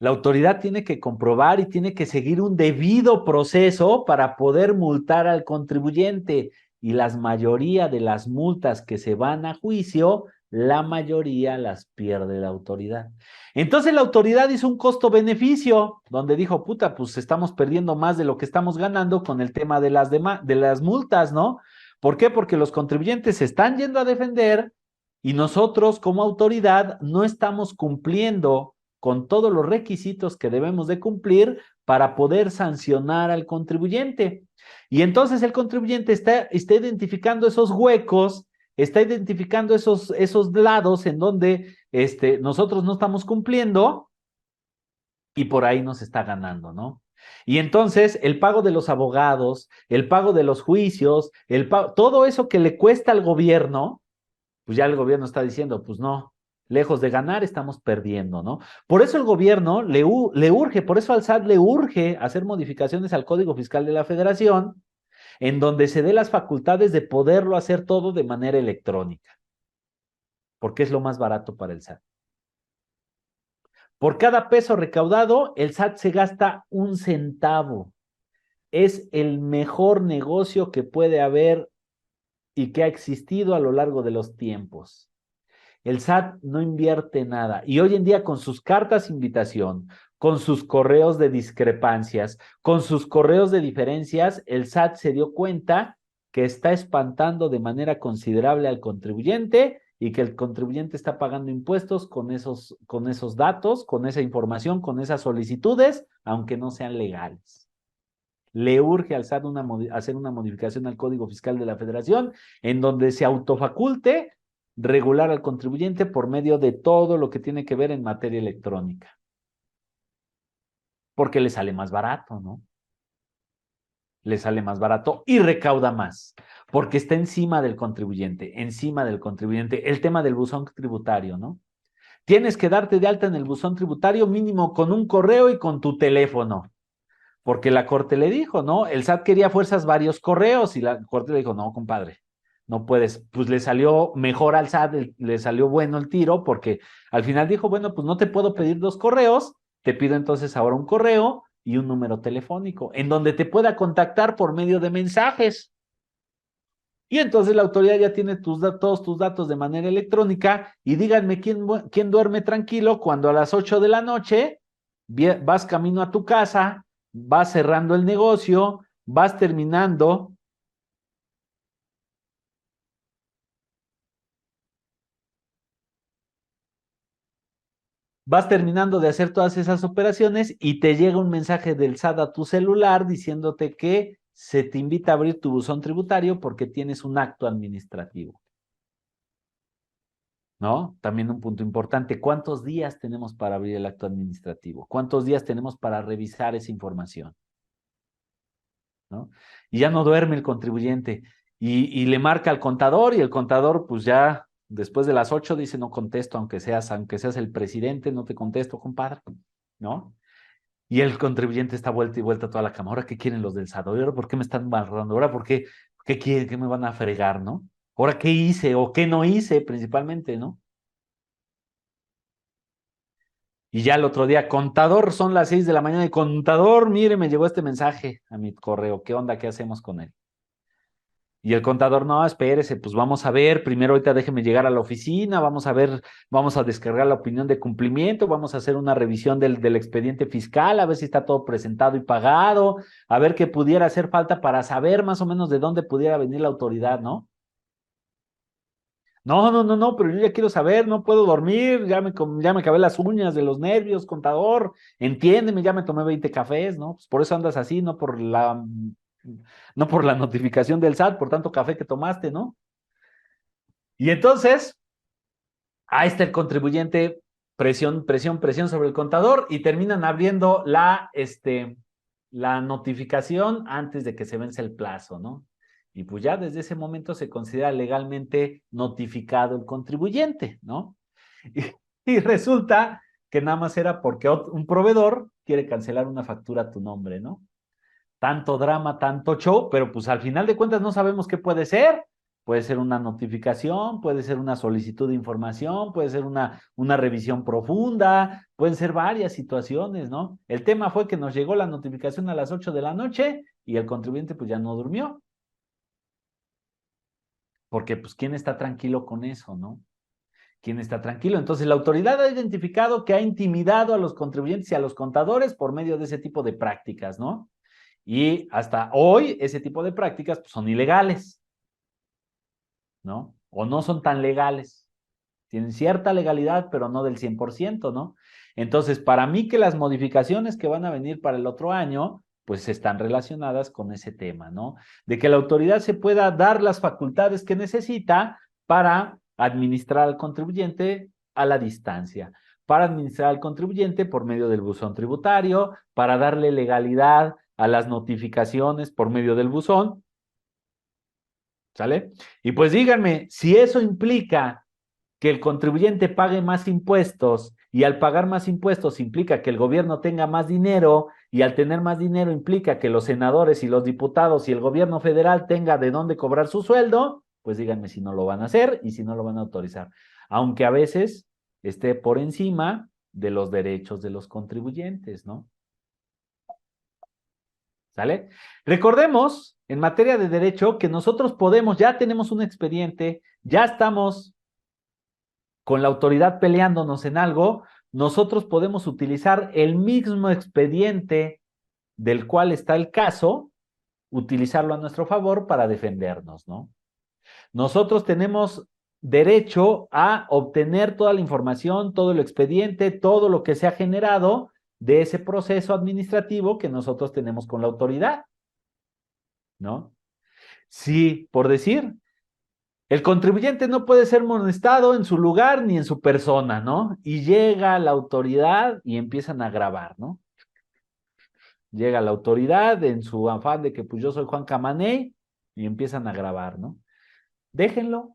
La autoridad tiene que comprobar y tiene que seguir un debido proceso para poder multar al contribuyente. Y la mayoría de las multas que se van a juicio, la mayoría las pierde la autoridad. Entonces la autoridad hizo un costo-beneficio, donde dijo, puta, pues estamos perdiendo más de lo que estamos ganando con el tema de las multas, ¿no? ¿Por qué? Porque los contribuyentes se están yendo a defender y nosotros como autoridad no estamos cumpliendo con todos los requisitos que debemos de cumplir para poder sancionar al contribuyente. Y entonces el contribuyente está identificando esos huecos, está identificando esos lados en donde nosotros no estamos cumpliendo y por ahí nos está ganando, ¿no? Y entonces el pago de los abogados, el pago de los juicios, todo eso que le cuesta al gobierno, pues ya el gobierno está diciendo, pues no, lejos de ganar estamos perdiendo, ¿no? Por eso el gobierno le urge, por eso al SAT le urge hacer modificaciones al Código Fiscal de la Federación, en donde se dé las facultades de poderlo hacer todo de manera electrónica, porque es lo más barato para el SAT. Por cada peso recaudado, el SAT se gasta 1 centavo. Es el mejor negocio que puede haber y que ha existido a lo largo de los tiempos. El SAT no invierte nada. Y hoy en día con sus cartas de invitación, con sus correos de discrepancias, con sus correos de diferencias, el SAT se dio cuenta que está espantando de manera considerable al contribuyente y que el contribuyente está pagando impuestos con esos datos, con esa información, con esas solicitudes, aunque no sean legales. Le urge al SAT hacer una modificación al Código Fiscal de la Federación en donde se autofaculte regular al contribuyente por medio de todo lo que tiene que ver en materia electrónica. Porque le sale más barato, ¿no? Le sale más barato y recauda más, porque está encima del contribuyente. El tema del buzón tributario, ¿no? Tienes que darte de alta en el buzón tributario mínimo con un correo y con tu teléfono. Porque la Corte le dijo, ¿no? El SAT quería fuerzas varios correos y la Corte le dijo, no, compadre, no puedes. Pues le salió mejor al SAT, le salió bueno el tiro, porque al final dijo, bueno, pues no te puedo pedir 2 correos, te pido entonces ahora un correo y un número telefónico, en donde te pueda contactar por medio de mensajes. Y entonces la autoridad ya tiene todos tus datos de manera electrónica y díganme quién duerme tranquilo cuando a las 8 de la noche vas camino a tu casa, vas cerrando el negocio, vas terminando de hacer todas esas operaciones y te llega un mensaje del SAT a tu celular diciéndote que se te invita a abrir tu buzón tributario porque tienes un acto administrativo. ¿No? También un punto importante, ¿cuántos días tenemos para abrir el acto administrativo? ¿Cuántos días tenemos para revisar esa información? ¿No? Y ya no duerme el contribuyente y le marca al contador y el contador pues ya después de las 8 dice no contesto, aunque seas el presidente, no te contesto, compadre, ¿no? Y el contribuyente está vuelta y vuelta toda la cama. ¿Ahora qué quieren los del SAT? ¿Ahora por qué me están barrando? ¿Ahora qué quieren? ¿Qué me van a fregar, no? ¿Ahora qué hice o qué no hice principalmente, no? Y ya el otro día, contador, son las 6 de la mañana y contador, mire, me llegó este mensaje a mi correo. ¿Qué onda? ¿Qué hacemos con él? Y el contador, no, espérese, pues vamos a ver, primero ahorita déjeme llegar a la oficina, vamos a ver, vamos a descargar la opinión de cumplimiento, vamos a hacer una revisión del expediente fiscal, a ver si está todo presentado y pagado, a ver qué pudiera hacer falta para saber más o menos de dónde pudiera venir la autoridad, ¿no? No, pero yo ya quiero saber, no puedo dormir, ya me acabé las uñas de los nervios, contador, entiéndeme, ya me tomé 20 cafés, ¿no? Pues por eso andas así, no por la notificación del SAT, por tanto café que tomaste, ¿no? Y entonces, ahí está el contribuyente, presión sobre el contador y terminan abriendo la notificación antes de que se vence el plazo, ¿no? Y pues ya desde ese momento se considera legalmente notificado el contribuyente, ¿no? Y resulta que nada más era porque un proveedor quiere cancelar una factura a tu nombre, ¿no? Tanto drama, tanto show, pero pues al final de cuentas no sabemos qué puede ser. Puede ser una notificación, puede ser una solicitud de información, puede ser una revisión profunda, pueden ser varias situaciones, ¿no? El tema fue que nos llegó la notificación a las 8 de la noche y el contribuyente pues ya no durmió. Porque pues ¿quién está tranquilo con eso, no? ¿Quién está tranquilo? Entonces la autoridad ha identificado que ha intimidado a los contribuyentes y a los contadores por medio de ese tipo de prácticas, ¿no? Y hasta hoy ese tipo de prácticas pues, son ilegales, ¿no? O no son tan legales. Tienen cierta legalidad, pero no del 100%, ¿no? Entonces, para mí que las modificaciones que van a venir para el otro año, pues están relacionadas con ese tema, ¿no? De que la autoridad se pueda dar las facultades que necesita para administrar al contribuyente a la distancia, para administrar al contribuyente por medio del buzón tributario, para darle legalidad a las notificaciones por medio del buzón, ¿sale? Y pues díganme, si eso implica que el contribuyente pague más impuestos y al pagar más impuestos implica que el gobierno tenga más dinero y al tener más dinero implica que los senadores y los diputados y el gobierno federal tenga de dónde cobrar su sueldo, pues díganme si no lo van a hacer y si no lo van a autorizar. Aunque a veces esté por encima de los derechos de los contribuyentes, ¿no? ¿Sale? Recordemos, en materia de derecho, que nosotros podemos, ya tenemos un expediente, ya estamos con la autoridad peleándonos en algo, nosotros podemos utilizar el mismo expediente del cual está el caso, utilizarlo a nuestro favor para defendernos, ¿no? Nosotros tenemos derecho a obtener toda la información, todo el expediente, todo lo que se ha generado de ese proceso administrativo que nosotros tenemos con la autoridad, ¿no? Si, por decir, el contribuyente no puede ser molestado en su lugar ni en su persona, ¿no? Y llega la autoridad y empiezan a grabar, ¿no? Llega la autoridad en su afán de que pues yo soy Juan Camaney y empiezan a grabar, ¿no? Déjenlo,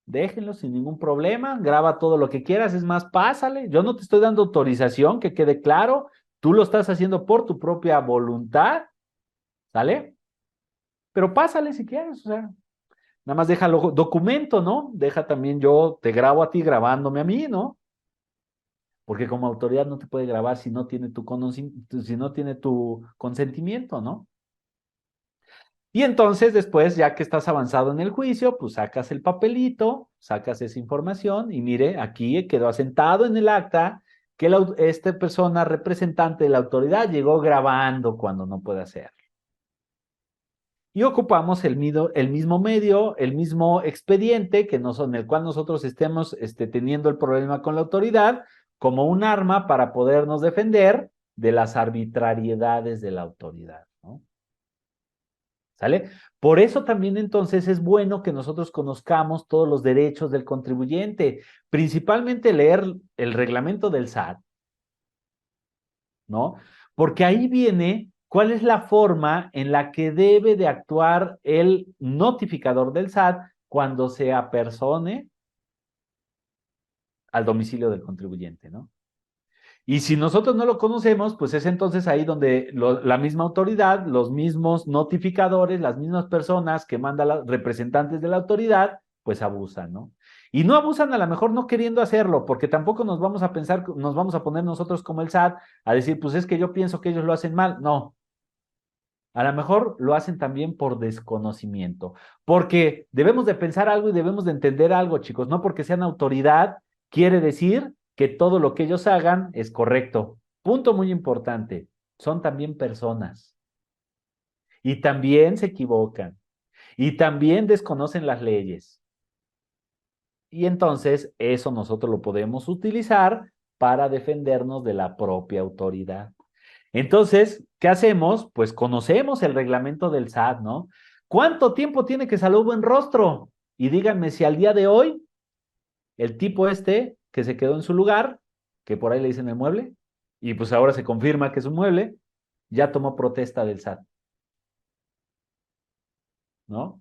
déjenlo sin ningún problema, graba todo lo que quieras, es más, pásale, yo no te estoy dando autorización, que quede claro, tú lo estás haciendo por tu propia voluntad, ¿sale? Pero pásale si quieres, o sea, nada más déjalo documento, ¿no? Deja también yo, te grabo a ti grabándome a mí, ¿no? Porque como autoridad no te puede grabar si no tiene tu conocimiento, si no tiene tu consentimiento, ¿no? Y entonces después, ya que estás avanzado en el juicio, pues sacas el papelito, sacas esa información y mire, aquí quedó asentado en el acta que esta persona representante de la autoridad llegó grabando cuando no puede hacer. Y ocupamos el mismo medio, el mismo expediente en el cual nosotros estemos teniendo el problema con la autoridad como un arma para podernos defender de las arbitrariedades de la autoridad, ¿no? ¿Sale? Por eso también entonces es bueno que nosotros conozcamos todos los derechos del contribuyente, principalmente leer el reglamento del SAT, ¿no? Porque ahí viene cuál es la forma en la que debe de actuar el notificador del SAT cuando se apersone al domicilio del contribuyente, ¿no? Y si nosotros no lo conocemos, pues es entonces ahí donde la misma autoridad, los mismos notificadores, las mismas personas que mandan los representantes de la autoridad, pues abusan, ¿no? Y no abusan a lo mejor no queriendo hacerlo, porque tampoco nos vamos a pensar, nos vamos a poner nosotros como el SAT a decir, pues es que yo pienso que ellos lo hacen mal. No, a lo mejor lo hacen también por desconocimiento, porque debemos de pensar algo y debemos de entender algo, chicos. No porque sean autoridad quiere decir que todo lo que ellos hagan es correcto. Punto muy importante, son también personas y también se equivocan y también desconocen las leyes. Y entonces eso nosotros lo podemos utilizar para defendernos de la propia autoridad. Entonces, ¿qué hacemos? Pues conocemos el reglamento del SAT, ¿no? ¿Cuánto tiempo tiene que salir buen rostro? Y díganme si al día de hoy, el tipo este que se quedó en su lugar, que por ahí le dicen el mueble, y pues ahora se confirma que es un mueble, ya tomó protesta del SAT, ¿no?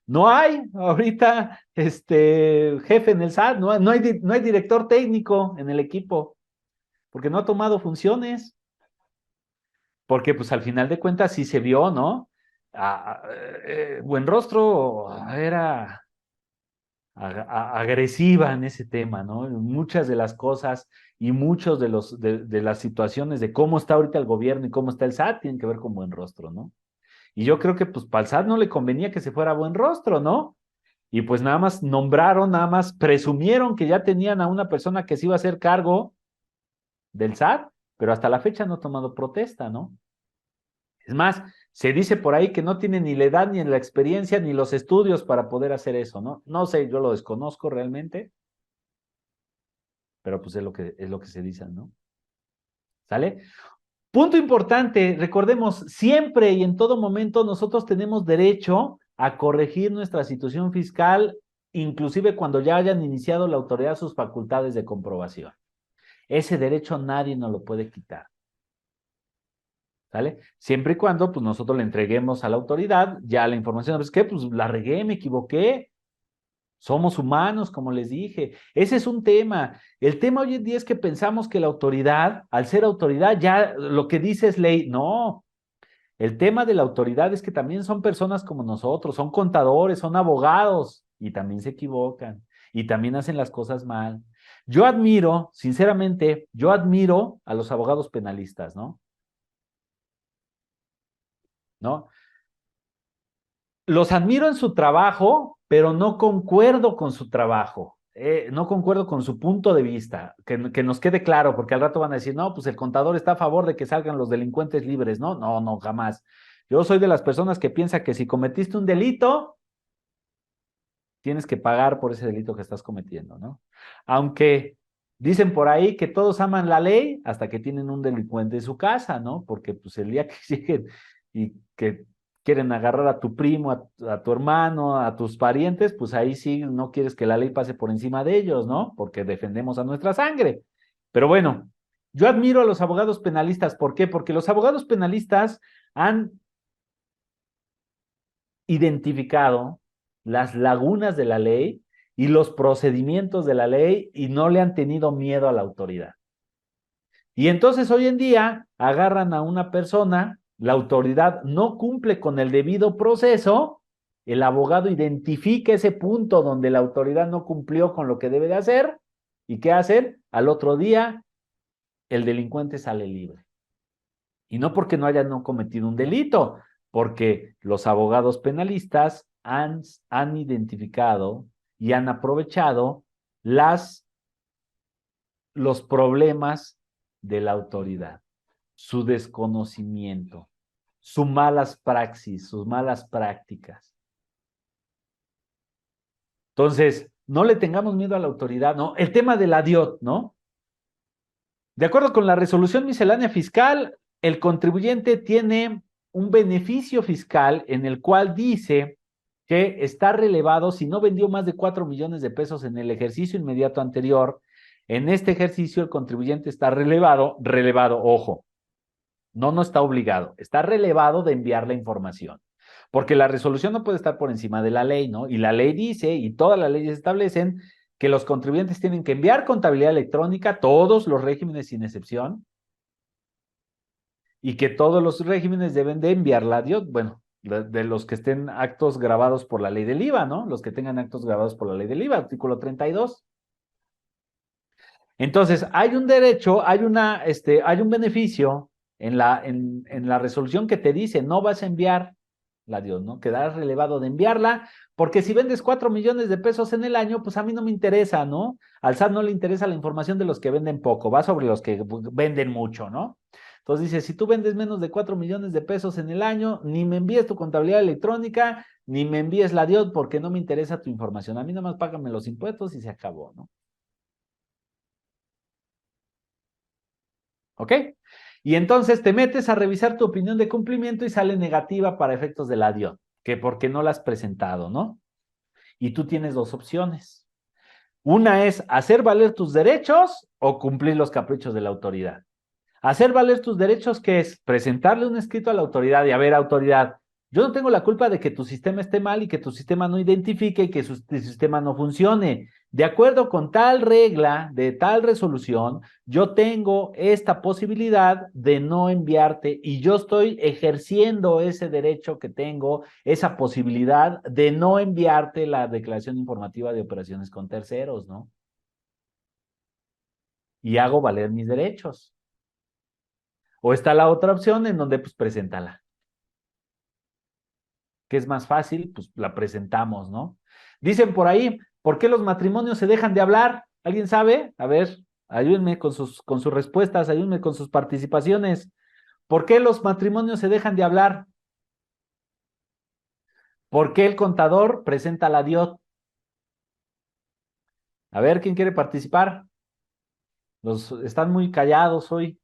No hay ahorita jefe en el SAT, no hay director técnico en el equipo, porque no ha tomado funciones. Porque pues al final de cuentas sí se vio, ¿no? Buenrostro era agresiva en ese tema, ¿no? Muchas de las cosas y muchos de las situaciones de cómo está ahorita el gobierno y cómo está el SAT tienen que ver con Buenrostro, ¿no? Y yo creo que pues para el SAT no le convenía que se fuera Buenrostro, ¿no? Y pues nada más nombraron, nada más presumieron que ya tenían a una persona que se iba a hacer cargo del SAT, pero hasta la fecha no ha tomado protesta, ¿no? Es más, se dice por ahí que no tiene ni la edad, ni la experiencia, ni los estudios para poder hacer eso, ¿no? No sé, yo lo desconozco realmente, pero pues es lo que se dice, ¿no? ¿Sale? Punto importante, recordemos, siempre y en todo momento nosotros tenemos derecho a corregir nuestra situación fiscal, inclusive cuando ya hayan iniciado la autoridad sus facultades de comprobación. Ese derecho nadie nos lo puede quitar. ¿Sale? Siempre y cuando pues nosotros le entreguemos a la autoridad ya la información. ¿Sabes qué? Pues la regué, me equivoqué. Somos humanos, como les dije. Ese es un tema. El tema hoy en día es que pensamos que la autoridad, al ser autoridad, ya lo que dice es ley. No. El tema de la autoridad es que también son personas como nosotros, son contadores, son abogados y también se equivocan y también hacen las cosas mal. Yo admiro, sinceramente, yo admiro a los abogados penalistas, ¿no? ¿No? Los admiro en su trabajo, pero no concuerdo con su trabajo. No concuerdo con su punto de vista, que nos quede claro, porque al rato van a decir, no, pues el contador está a favor de que salgan los delincuentes libres. No, no, no, jamás. Yo soy de las personas que piensa que si cometiste un delito, tienes que pagar por ese delito que estás cometiendo, ¿no? Aunque dicen por ahí que todos aman la ley hasta que tienen un delincuente en su casa, ¿no? Porque pues el día que lleguen y que quieren agarrar a tu primo, a tu hermano, a tus parientes, pues ahí sí no quieres que la ley pase por encima de ellos, ¿no? Porque defendemos a nuestra sangre. Pero bueno, yo admiro a los abogados penalistas. ¿Por qué? Porque los abogados penalistas han identificado las lagunas de la ley y los procedimientos de la ley y no le han tenido miedo a la autoridad. Y entonces hoy en día agarran a una persona, la autoridad no cumple con el debido proceso, el abogado identifica ese punto donde la autoridad no cumplió con lo que debe de hacer, ¿y qué hacen? Al otro día el delincuente sale libre. Y no porque no hayan cometido un delito, porque los abogados penalistas han identificado y han aprovechado los problemas de la autoridad, su desconocimiento, sus malas praxis, sus malas prácticas. Entonces, no le tengamos miedo a la autoridad, ¿no? El tema de la DIOT, ¿no? De acuerdo con la resolución miscelánea fiscal, el contribuyente tiene un beneficio fiscal en el cual dice que está relevado si no vendió más de 4 millones de pesos en el ejercicio inmediato anterior. En este ejercicio el contribuyente está relevado, ojo, no está obligado, está relevado de enviar la información. Porque la resolución no puede estar por encima de la ley, ¿no? Y la ley dice, y todas las leyes establecen que los contribuyentes tienen que enviar contabilidad electrónica, todos los regímenes sin excepción, y que todos los regímenes deben de enviar la DIOT, bueno, de los que estén actos grabados por la ley del IVA, ¿no? Los que tengan actos grabados por la ley del IVA, artículo 32. Entonces, hay un derecho, hay un beneficio en la resolución que te dice, no vas a enviar la DIOT, ¿no? Quedarás relevado de enviarla, porque si vendes 4 millones de pesos en el año, pues a mí no me interesa, ¿no? Al SAT no le interesa la información de los que venden poco, va sobre los que venden mucho, ¿no? Entonces dice, si tú vendes menos de 4 millones de pesos en el año, ni me envíes tu contabilidad electrónica, ni me envíes la DIOT, porque no me interesa tu información. A mí nada más págame los impuestos y se acabó, ¿no? ¿Ok? Y entonces te metes a revisar tu opinión de cumplimiento y sale negativa para efectos de la DIOT, que porque no la has presentado, ¿no? Y tú tienes dos opciones. Una es hacer valer tus derechos o cumplir los caprichos de la autoridad. Hacer valer tus derechos, ¿qué es? Presentarle un escrito a la autoridad y a ver, autoridad, yo no tengo la culpa de que tu sistema esté mal y que tu sistema no identifique y que tu sistema no funcione. De acuerdo con tal regla, de tal resolución, yo tengo esta posibilidad de no enviarte y yo estoy ejerciendo ese derecho que tengo, esa posibilidad de no enviarte la declaración informativa de operaciones con terceros, ¿no? Y hago valer mis derechos. O está la otra opción en donde pues preséntala. ¿Qué es más fácil? Pues la presentamos, ¿no? Dicen por ahí, ¿por qué los matrimonios se dejan de hablar? ¿Alguien sabe? A ver, ayúdenme con sus respuestas, ayúdenme con sus participaciones. ¿Por qué los matrimonios se dejan de hablar? ¿Por qué el contador presenta la DIOT? A ver, ¿quién quiere participar? Están muy callados hoy.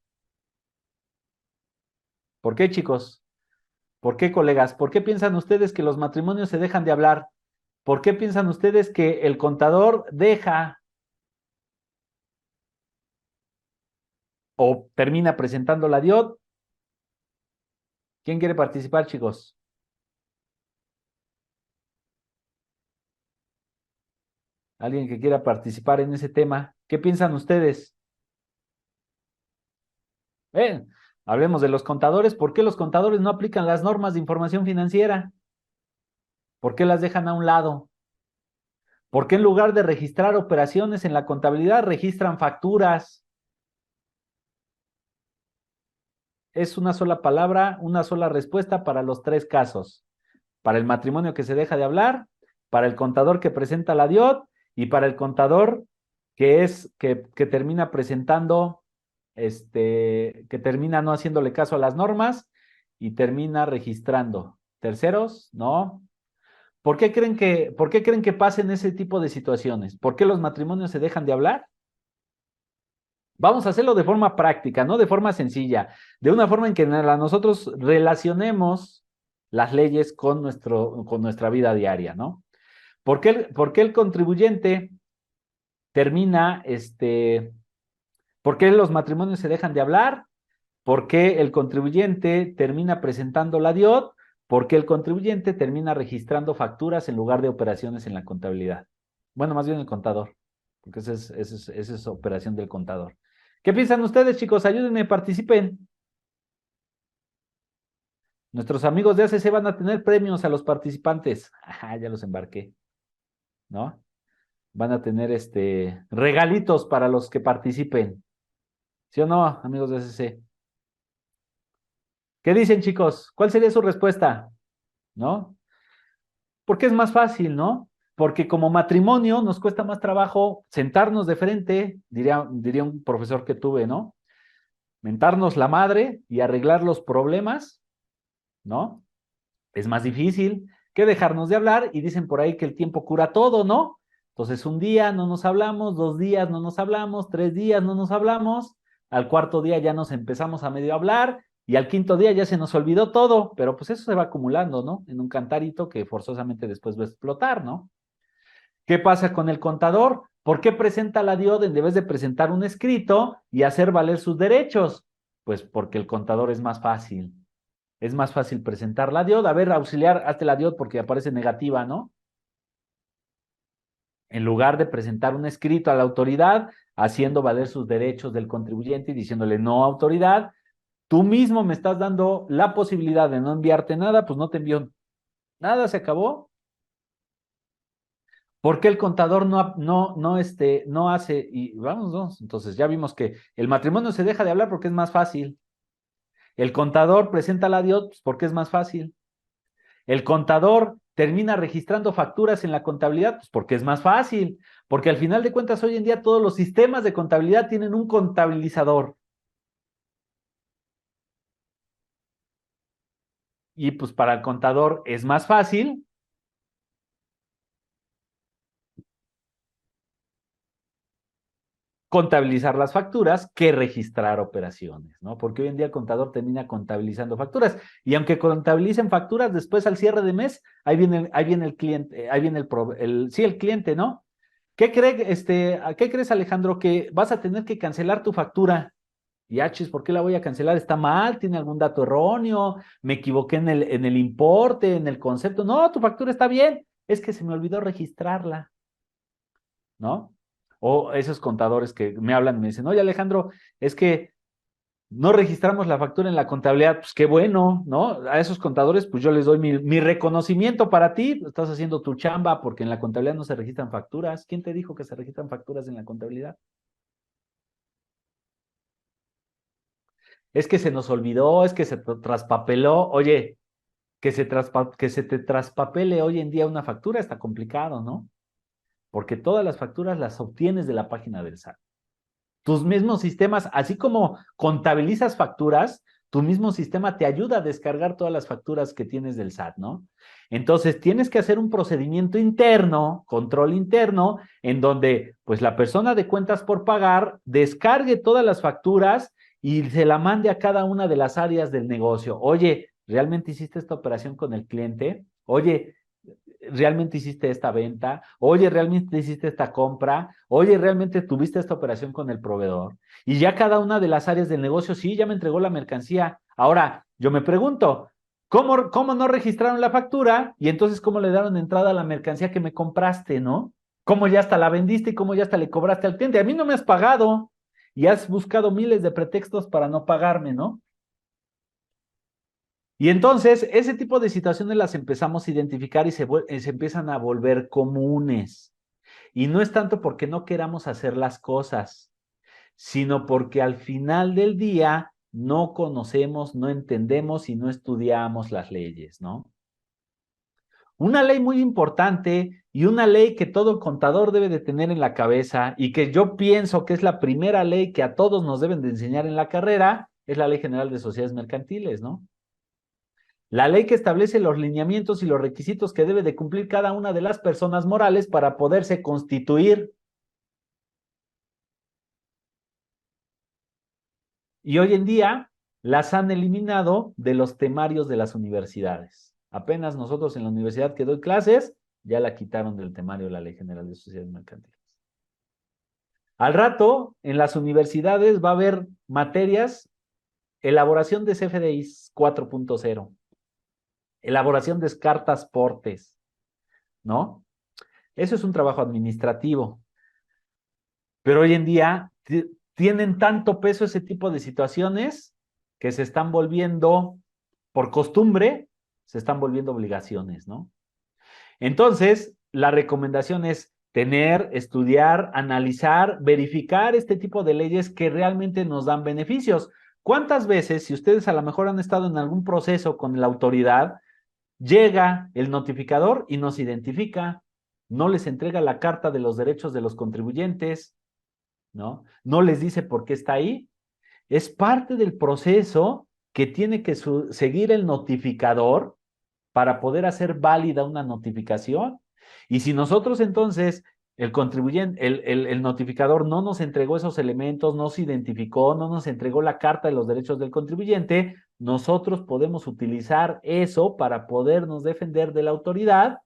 ¿Por qué, chicos? ¿Por qué, colegas? ¿Por qué piensan ustedes que los matrimonios se dejan de hablar? ¿Por qué piensan ustedes que el contador deja o termina presentando la DIOT? ¿Quién quiere participar, chicos? ¿Alguien que quiera participar en ese tema? ¿Qué piensan ustedes? Hablemos de los contadores. ¿Por qué los contadores no aplican las normas de información financiera? ¿Por qué las dejan a un lado? ¿Por qué en lugar de registrar operaciones en la contabilidad registran facturas? Es una sola palabra, una sola respuesta para los tres casos. Para el matrimonio que se deja de hablar, para el contador que presenta la DIOT y para el contador que termina presentando, que termina no haciéndole caso a las normas y termina registrando. ¿Terceros? No. ¿Por qué creen que pasen ese tipo de situaciones? ¿Por qué los matrimonios se dejan de hablar? Vamos a hacerlo de forma práctica, no de forma sencilla, de una forma en que nosotros relacionemos las leyes con nuestra vida diaria, ¿no? ¿Por qué el contribuyente termina, por qué los matrimonios se dejan de hablar? ¿Por qué el contribuyente termina presentando la DIOT? ¿Por qué el contribuyente termina registrando facturas en lugar de operaciones en la contabilidad? Bueno, más bien el contador, porque esa es operación del contador. ¿Qué piensan ustedes, chicos? Ayúdenme, participen. Nuestros amigos de ACC van a tener premios a los participantes. Ajá, ya los embarqué, ¿no? Van a tener regalitos para los que participen. ¿Sí o no, amigos de ACC? ¿Qué dicen, chicos? ¿Cuál sería su respuesta? ¿No? Porque es más fácil, ¿no? Porque como matrimonio nos cuesta más trabajo sentarnos de frente, diría un profesor que tuve, ¿no? Mentarnos la madre y arreglar los problemas, ¿no? Es más difícil que dejarnos de hablar y dicen por ahí que el tiempo cura todo, ¿no? Entonces un día no nos hablamos, 2 días no nos hablamos, 3 días no nos hablamos, al cuarto día ya nos empezamos a medio hablar y al quinto día ya se nos olvidó todo, pero pues eso se va acumulando, ¿no? En un cantarito que forzosamente después va a explotar, ¿no? ¿Qué pasa con el contador? ¿Por qué presenta la DIOT en vez de presentar un escrito y hacer valer sus derechos? Pues porque el contador es más fácil. Es más fácil presentar la DIOT. A ver, auxiliar, hazte la DIOT porque aparece negativa, ¿no? En lugar de presentar un escrito a la autoridad, haciendo valer sus derechos del contribuyente y diciéndole, no, autoridad, tú mismo me estás dando la posibilidad de no enviarte nada, pues no te envío nada, se acabó. ¿Por qué el contador no hace? Y vamos, entonces ya vimos que el matrimonio se deja de hablar porque es más fácil. El contador presenta la DIOT pues porque es más fácil. El contador termina registrando facturas en la contabilidad pues porque es más fácil. Porque al final de cuentas hoy en día todos los sistemas de contabilidad tienen un contabilizador. Y pues para el contador es más fácil contabilizar las facturas que registrar operaciones, ¿no? Porque hoy en día el contador termina contabilizando facturas y aunque contabilicen facturas, después al cierre de mes, ahí viene el cliente, ahí viene el cliente, ¿no? ¿Qué crees, Alejandro? Que vas a tener que cancelar tu factura. Y achis, ¿por qué la voy a cancelar? ¿Está mal? ¿Tiene algún dato erróneo? ¿Me equivoqué en el importe, en el concepto? No, tu factura está bien. Es que se me olvidó registrarla, ¿no? O esos contadores que me hablan y me dicen, oye Alejandro, es que no registramos la factura en la contabilidad, pues qué bueno, ¿no? A esos contadores, pues yo les doy mi reconocimiento para ti, estás haciendo tu chamba porque en la contabilidad no se registran facturas. ¿Quién te dijo que se registran facturas en la contabilidad? Es que se nos olvidó, es que se traspapeló. Oye, que se te traspapele hoy en día una factura está complicado, ¿no? Porque todas las facturas las obtienes de la página del SAT. Tus mismos sistemas, así como contabilizas facturas, tu mismo sistema te ayuda a descargar todas las facturas que tienes del SAT, ¿no? Entonces, tienes que hacer un procedimiento interno, control interno, en donde, pues, la persona de cuentas por pagar descargue todas las facturas y se la mande a cada una de las áreas del negocio. Oye, ¿realmente hiciste esta operación con el cliente? Oye, ¿realmente hiciste esta venta? Oye, ¿realmente hiciste esta compra? Oye, ¿realmente tuviste esta operación con el proveedor? Y ya cada una de las áreas del negocio, sí, ya me entregó la mercancía. Ahora, yo me pregunto, ¿cómo no registraron la factura? Y entonces, ¿cómo le dieron entrada a la mercancía que me compraste, no? ¿Cómo ya hasta la vendiste y cómo ya hasta le cobraste al cliente? A mí no me has pagado y has buscado miles de pretextos para no pagarme, ¿no? Y entonces, ese tipo de situaciones las empezamos a identificar y se empiezan a volver comunes. Y no es tanto porque no queramos hacer las cosas, sino porque al final del día no conocemos, no entendemos y no estudiamos las leyes, ¿no? Una ley muy importante y una ley que todo contador debe de tener en la cabeza y que yo pienso que es la primera ley que a todos nos deben de enseñar en la carrera, es la Ley General de Sociedades Mercantiles, ¿no? La ley que establece los lineamientos y los requisitos que debe de cumplir cada una de las personas morales para poderse constituir. Y hoy en día las han eliminado de los temarios de las universidades. Apenas nosotros en la universidad que doy clases, ya la quitaron del temario de la Ley General de Sociedades Mercantiles. Al rato, en las universidades va a haber materias, elaboración de CFDIs 4.0, elaboración de cartas portes, ¿no? Eso es un trabajo administrativo. Pero hoy en día tienen tanto peso ese tipo de situaciones que se están volviendo, por costumbre, se están volviendo obligaciones, ¿no? Entonces, la recomendación es tener, estudiar, analizar, verificar este tipo de leyes que realmente nos dan beneficios. ¿Cuántas veces, si ustedes a lo mejor han estado en algún proceso con la autoridad, llega el notificador y nos identifica, no les entrega la carta de los derechos de los contribuyentes, ¿no? No les dice por qué está ahí. Es parte del proceso que tiene que seguir el notificador para poder hacer válida una notificación. Y si nosotros entonces, el contribuyente, el notificador no nos entregó esos elementos, no se identificó, no nos entregó la carta de los derechos del contribuyente, nosotros podemos utilizar eso para podernos defender de la autoridad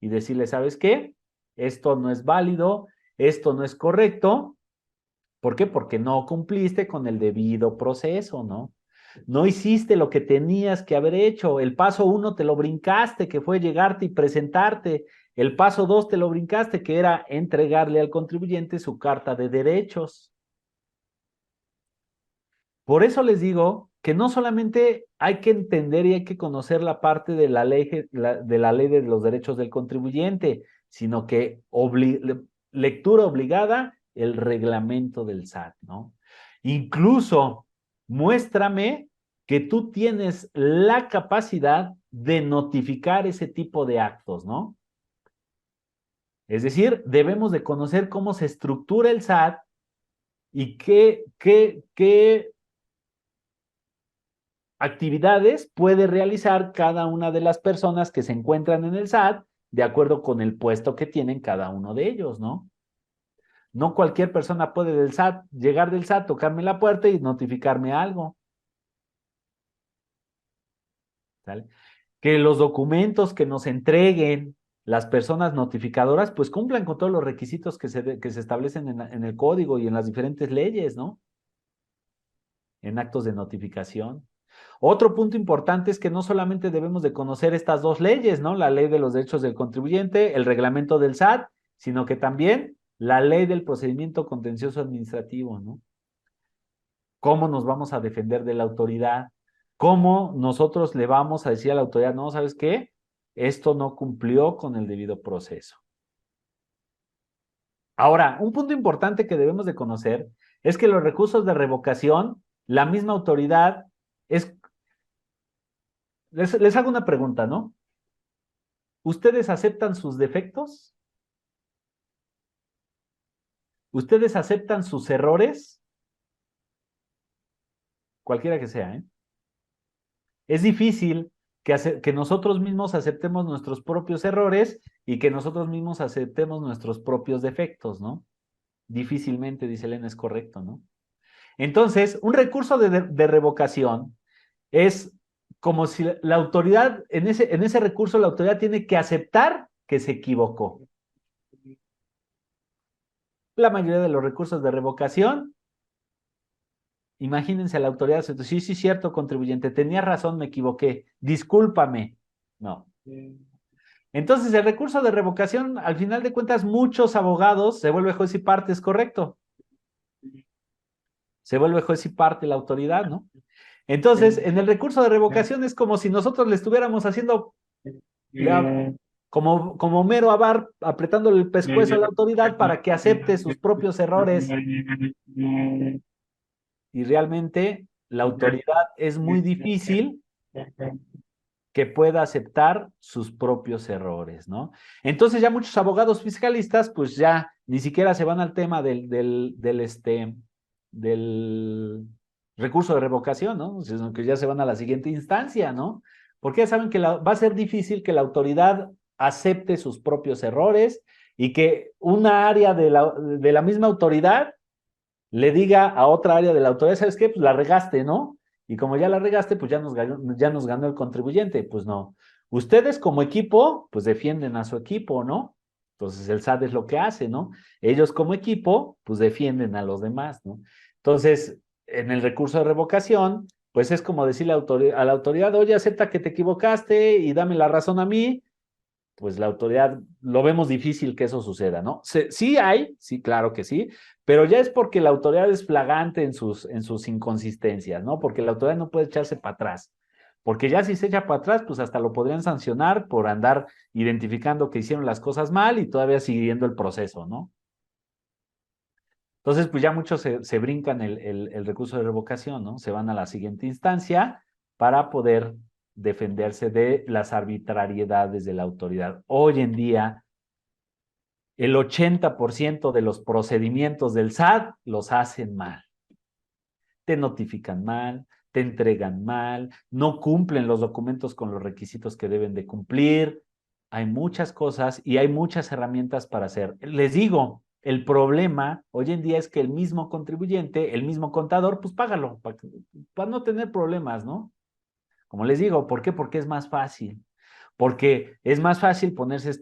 y decirle, ¿sabes qué? Esto no es válido, esto no es correcto. ¿Por qué? Porque no cumpliste con el debido proceso, ¿no? No hiciste lo que tenías que haber hecho. El paso 1 te lo brincaste, que fue llegarte y presentarte El paso 2 te lo brincaste, que era entregarle al contribuyente su carta de derechos. Por eso les digo que no solamente hay que entender y hay que conocer la parte de la ley de los derechos del contribuyente, sino que lectura obligada, el reglamento del SAT, ¿no? Incluso muéstrame que tú tienes la capacidad de notificar ese tipo de actos, ¿no? Es decir, debemos de conocer cómo se estructura el SAT y qué actividades puede realizar cada una de las personas que se encuentran en el SAT de acuerdo con el puesto que tienen cada uno de ellos, ¿no? No cualquier persona puede llegar del SAT, tocarme la puerta y notificarme algo. ¿Sale? Que los documentos que nos entreguen las personas notificadoras, pues cumplan con todos los requisitos que se establecen en el código y en las diferentes leyes, ¿no? En actos de notificación. Otro punto importante es que no solamente debemos de conocer estas dos leyes, ¿no? La ley de los derechos del contribuyente, el reglamento del SAT, sino que también la ley del procedimiento contencioso administrativo, ¿no? ¿Cómo nos vamos a defender de la autoridad? ¿Cómo nosotros le vamos a decir a la autoridad, no, ¿sabes qué? Esto no cumplió con el debido proceso. Ahora, un punto importante que debemos de conocer es que los recursos de revocación, la misma autoridad es... Les hago una pregunta, ¿no? ¿Ustedes aceptan sus defectos? ¿Ustedes aceptan sus errores? Cualquiera que sea, ¿eh? Es difícil que nosotros mismos aceptemos nuestros propios errores y que nosotros mismos aceptemos nuestros propios defectos, ¿no? Difícilmente, dice Elena, es correcto, ¿no? Entonces, un recurso de revocación es como si la autoridad, en ese recurso, la autoridad tiene que aceptar que se equivocó. La mayoría de los recursos de revocación, imagínense a la autoridad, sí, sí, cierto, contribuyente, tenía razón, me equivoqué, discúlpame. No. Entonces, el recurso de revocación, al final de cuentas, muchos abogados se vuelve juez y parte, ¿es correcto? Se vuelve juez y parte la autoridad, ¿no? Entonces, en el recurso de revocación es como si nosotros le estuviéramos haciendo como mero avar, apretándole el pescuezo a la autoridad para que acepte sus propios errores. Y realmente la autoridad es muy difícil que pueda aceptar sus propios errores, ¿no? Entonces ya muchos abogados fiscalistas, pues ya ni siquiera se van al tema del recurso de revocación, ¿no? Sino que ya se van a la siguiente instancia, ¿no? Porque ya saben que va a ser difícil que la autoridad acepte sus propios errores y que una área de la misma autoridad le diga a otra área de la autoridad, ¿sabes qué? Pues la regaste, ¿no? Y como ya la regaste, pues ya nos ganó el contribuyente. Pues no. Ustedes como equipo, pues defienden a su equipo, ¿no? Entonces el SAT es lo que hace, ¿no? Ellos como equipo, pues defienden a los demás, ¿no? Entonces, en el recurso de revocación, pues es como decirle a la autoridad, oye, acepta que te equivocaste y dame la razón a mí. Pues la autoridad, lo vemos difícil que eso suceda, ¿no? Sí hay, sí, claro que sí, pero ya es porque la autoridad es flagrante en sus inconsistencias, ¿no? Porque la autoridad no puede echarse para atrás, porque ya si se echa para atrás, pues hasta lo podrían sancionar por andar identificando que hicieron las cosas mal y todavía siguiendo el proceso, ¿no? Entonces, pues ya muchos se brincan el recurso de revocación, ¿no? Se van a la siguiente instancia para poder defenderse de las arbitrariedades de la autoridad. Hoy en día, el 80% de los procedimientos del SAT los hacen mal. Te notifican mal, te entregan mal, no cumplen los documentos con los requisitos que deben de cumplir. Hay muchas cosas y hay muchas herramientas para hacer. Les digo, el problema hoy en día es que el mismo contribuyente, el mismo contador, pues págalo para no tener problemas, ¿no? Como les digo, ¿por qué? Porque es más fácil. Porque es más fácil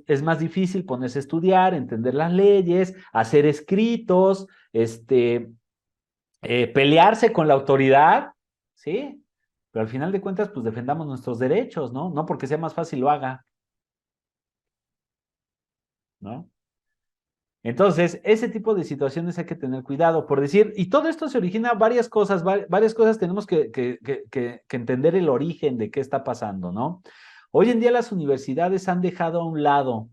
es más difícil ponerse a estudiar, entender las leyes, hacer escritos, pelearse con la autoridad, ¿sí? Pero al final de cuentas, pues defendamos nuestros derechos, ¿no? No porque sea más fácil lo haga. ¿no? Entonces, ese tipo de situaciones hay que tener cuidado por decir, y todo esto se origina varias cosas tenemos que entender el origen de qué está pasando, ¿no? Hoy en día las universidades han dejado a un lado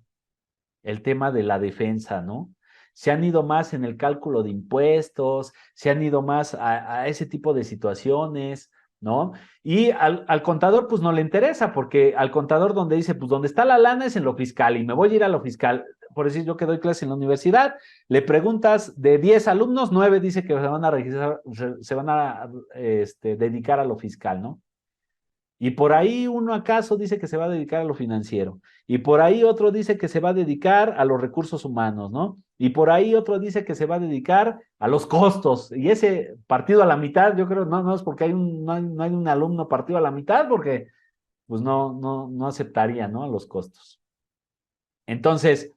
el tema de la defensa, ¿no? Se han ido más en el cálculo de impuestos, se han ido más a ese tipo de situaciones, ¿no? Y al contador, pues no le interesa, porque al contador donde dice, pues donde está la lana es en lo fiscal y me voy a ir a lo fiscal. Por decir, yo que doy clase en la universidad, le preguntas de 10 alumnos, 9 dice que se van a registrar, se van a dedicar a lo fiscal, ¿no? Y por ahí uno acaso dice que se va a dedicar a lo financiero. Y por ahí otro dice que se va a dedicar a los recursos humanos, ¿no? Y por ahí otro dice que se va a dedicar a los costos. Y ese partido a la mitad, yo creo, no es porque no hay un alumno partido a la mitad, porque pues no aceptaría, ¿no? A los costos. Entonces,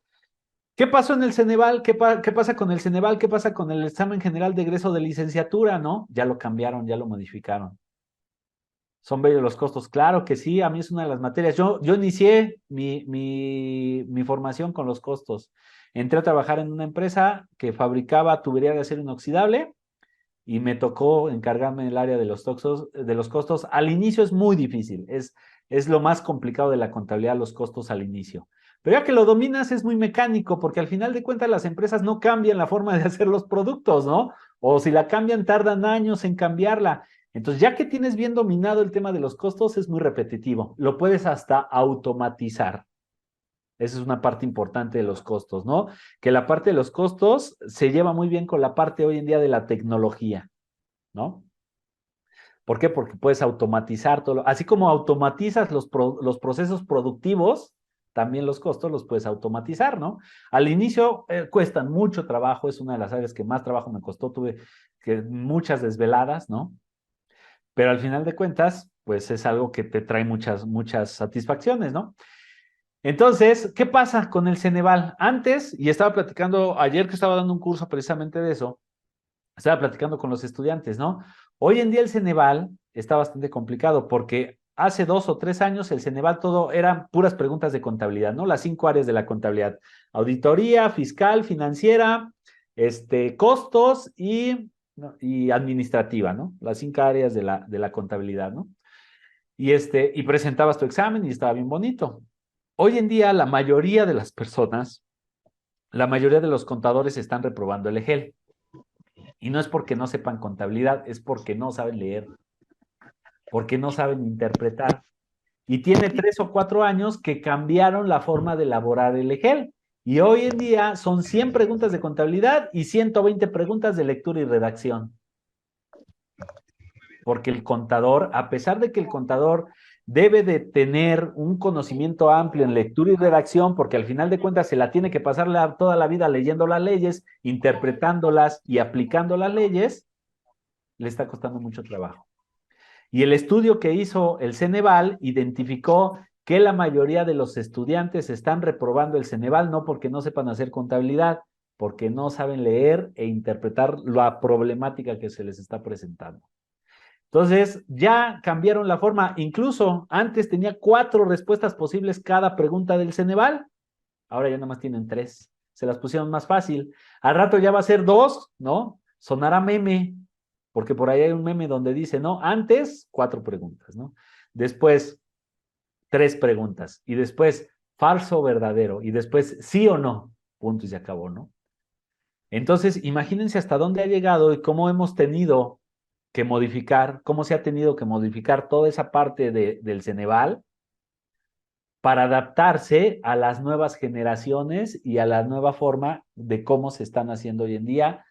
¿qué pasó en el Ceneval? ¿Qué pasa con el Ceneval? ¿Qué pasa con el examen general de egreso de licenciatura, no? Ya lo cambiaron, ya lo modificaron. ¿Son bellos los costos? Claro que sí, a mí es una de las materias. Yo inicié mi formación con los costos. Entré a trabajar en una empresa que fabricaba tubería de acero inoxidable y me tocó encargarme del área de los costos. Al inicio es muy difícil, es lo más complicado de la contabilidad, los costos al inicio. Pero ya que lo dominas es muy mecánico, porque al final de cuentas las empresas no cambian la forma de hacer los productos, ¿no? O si la cambian, tardan años en cambiarla. Entonces, ya que tienes bien dominado el tema de los costos, es muy repetitivo. Lo puedes hasta automatizar. Esa es una parte importante de los costos, ¿no? Que la parte de los costos se lleva muy bien con la parte hoy en día de la tecnología, ¿no? ¿Por qué? Porque puedes automatizar todo. Así como automatizas los procesos productivos, también los costos los puedes automatizar, ¿no? Al inicio cuestan mucho trabajo, es una de las áreas que más trabajo me costó, tuve muchas desveladas, ¿no? Pero al final de cuentas, pues es algo que te trae muchas satisfacciones, ¿no? Entonces, ¿qué pasa con el Ceneval? Antes, y estaba platicando ayer que estaba dando un curso precisamente de eso, estaba platicando con los estudiantes, ¿no? Hoy en día el Ceneval está bastante complicado porque hace 2 o 3 años el Ceneval todo eran puras preguntas de contabilidad, ¿no? Las 5 áreas de la contabilidad: auditoría, fiscal, financiera, costos y administrativa, ¿no? Las 5 áreas de la contabilidad, ¿no? Y presentabas tu examen y estaba bien bonito. Hoy en día la mayoría de las personas, la mayoría de los contadores están reprobando el EGEL. Y no es porque no sepan contabilidad, es porque no saben leer, porque no saben interpretar. Y tiene 3 o 4 años que cambiaron la forma de elaborar el EGEL. Y hoy en día son 100 preguntas de contabilidad y 120 preguntas de lectura y redacción. Porque el contador, a pesar de que el contador debe de tener un conocimiento amplio en lectura y redacción, porque al final de cuentas se la tiene que pasar toda la vida leyendo las leyes, interpretándolas y aplicando las leyes, le está costando mucho trabajo. Y el estudio que hizo el Ceneval identificó que la mayoría de los estudiantes están reprobando el Ceneval no porque no sepan hacer contabilidad, porque no saben leer e interpretar la problemática que se les está presentando. Entonces, ya cambiaron la forma. Incluso antes tenía 4 respuestas posibles cada pregunta del Ceneval. Ahora ya nada más tienen 3. Se las pusieron más fácil. Al rato ya va a ser 2, ¿no? Sonará meme, porque por ahí hay un meme donde dice, ¿no? Antes, 4 preguntas, ¿no? Después, 3 preguntas. Y después, falso o verdadero. Y después, sí o no. Punto y se acabó, ¿no? Entonces, imagínense hasta dónde ha llegado y cómo hemos tenido que modificar, cómo se ha tenido que modificar toda esa parte del Ceneval para adaptarse a las nuevas generaciones y a la nueva forma de cómo se están haciendo hoy en día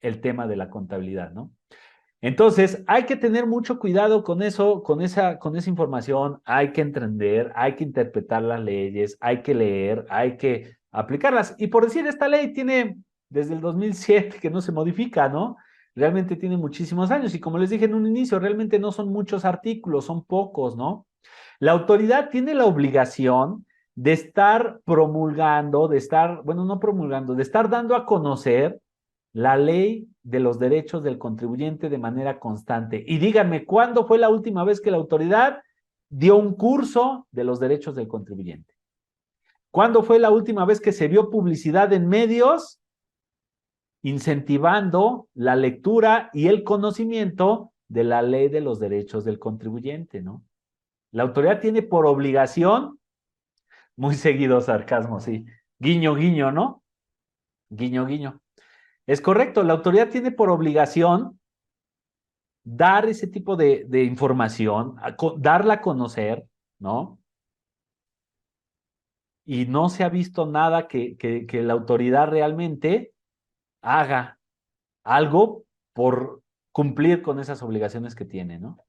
el tema de la contabilidad, ¿no? Entonces, hay que tener mucho cuidado con eso, con esa información, hay que entender, hay que interpretar las leyes, hay que leer, hay que aplicarlas. Y por decir, esta ley tiene desde el 2007 que no se modifica, ¿no? Realmente tiene muchísimos años y como les dije en un inicio, realmente no son muchos artículos, son pocos, ¿no? La autoridad tiene la obligación de estar promulgando, no promulgando, de estar dando a conocer la ley de los derechos del contribuyente de manera constante. Y díganme, ¿cuándo fue la última vez que la autoridad dio un curso de los derechos del contribuyente? ¿Cuándo fue la última vez que se vio publicidad en medios incentivando la lectura y el conocimiento de la ley de los derechos del contribuyente, ¿no? La autoridad tiene por obligación, muy seguido sarcasmo, sí, guiño, guiño, ¿no? Guiño, guiño. Es correcto, la autoridad tiene por obligación dar ese tipo de información, darla a conocer, ¿no? Y no se ha visto nada que la autoridad realmente haga algo por cumplir con esas obligaciones que tiene, ¿no?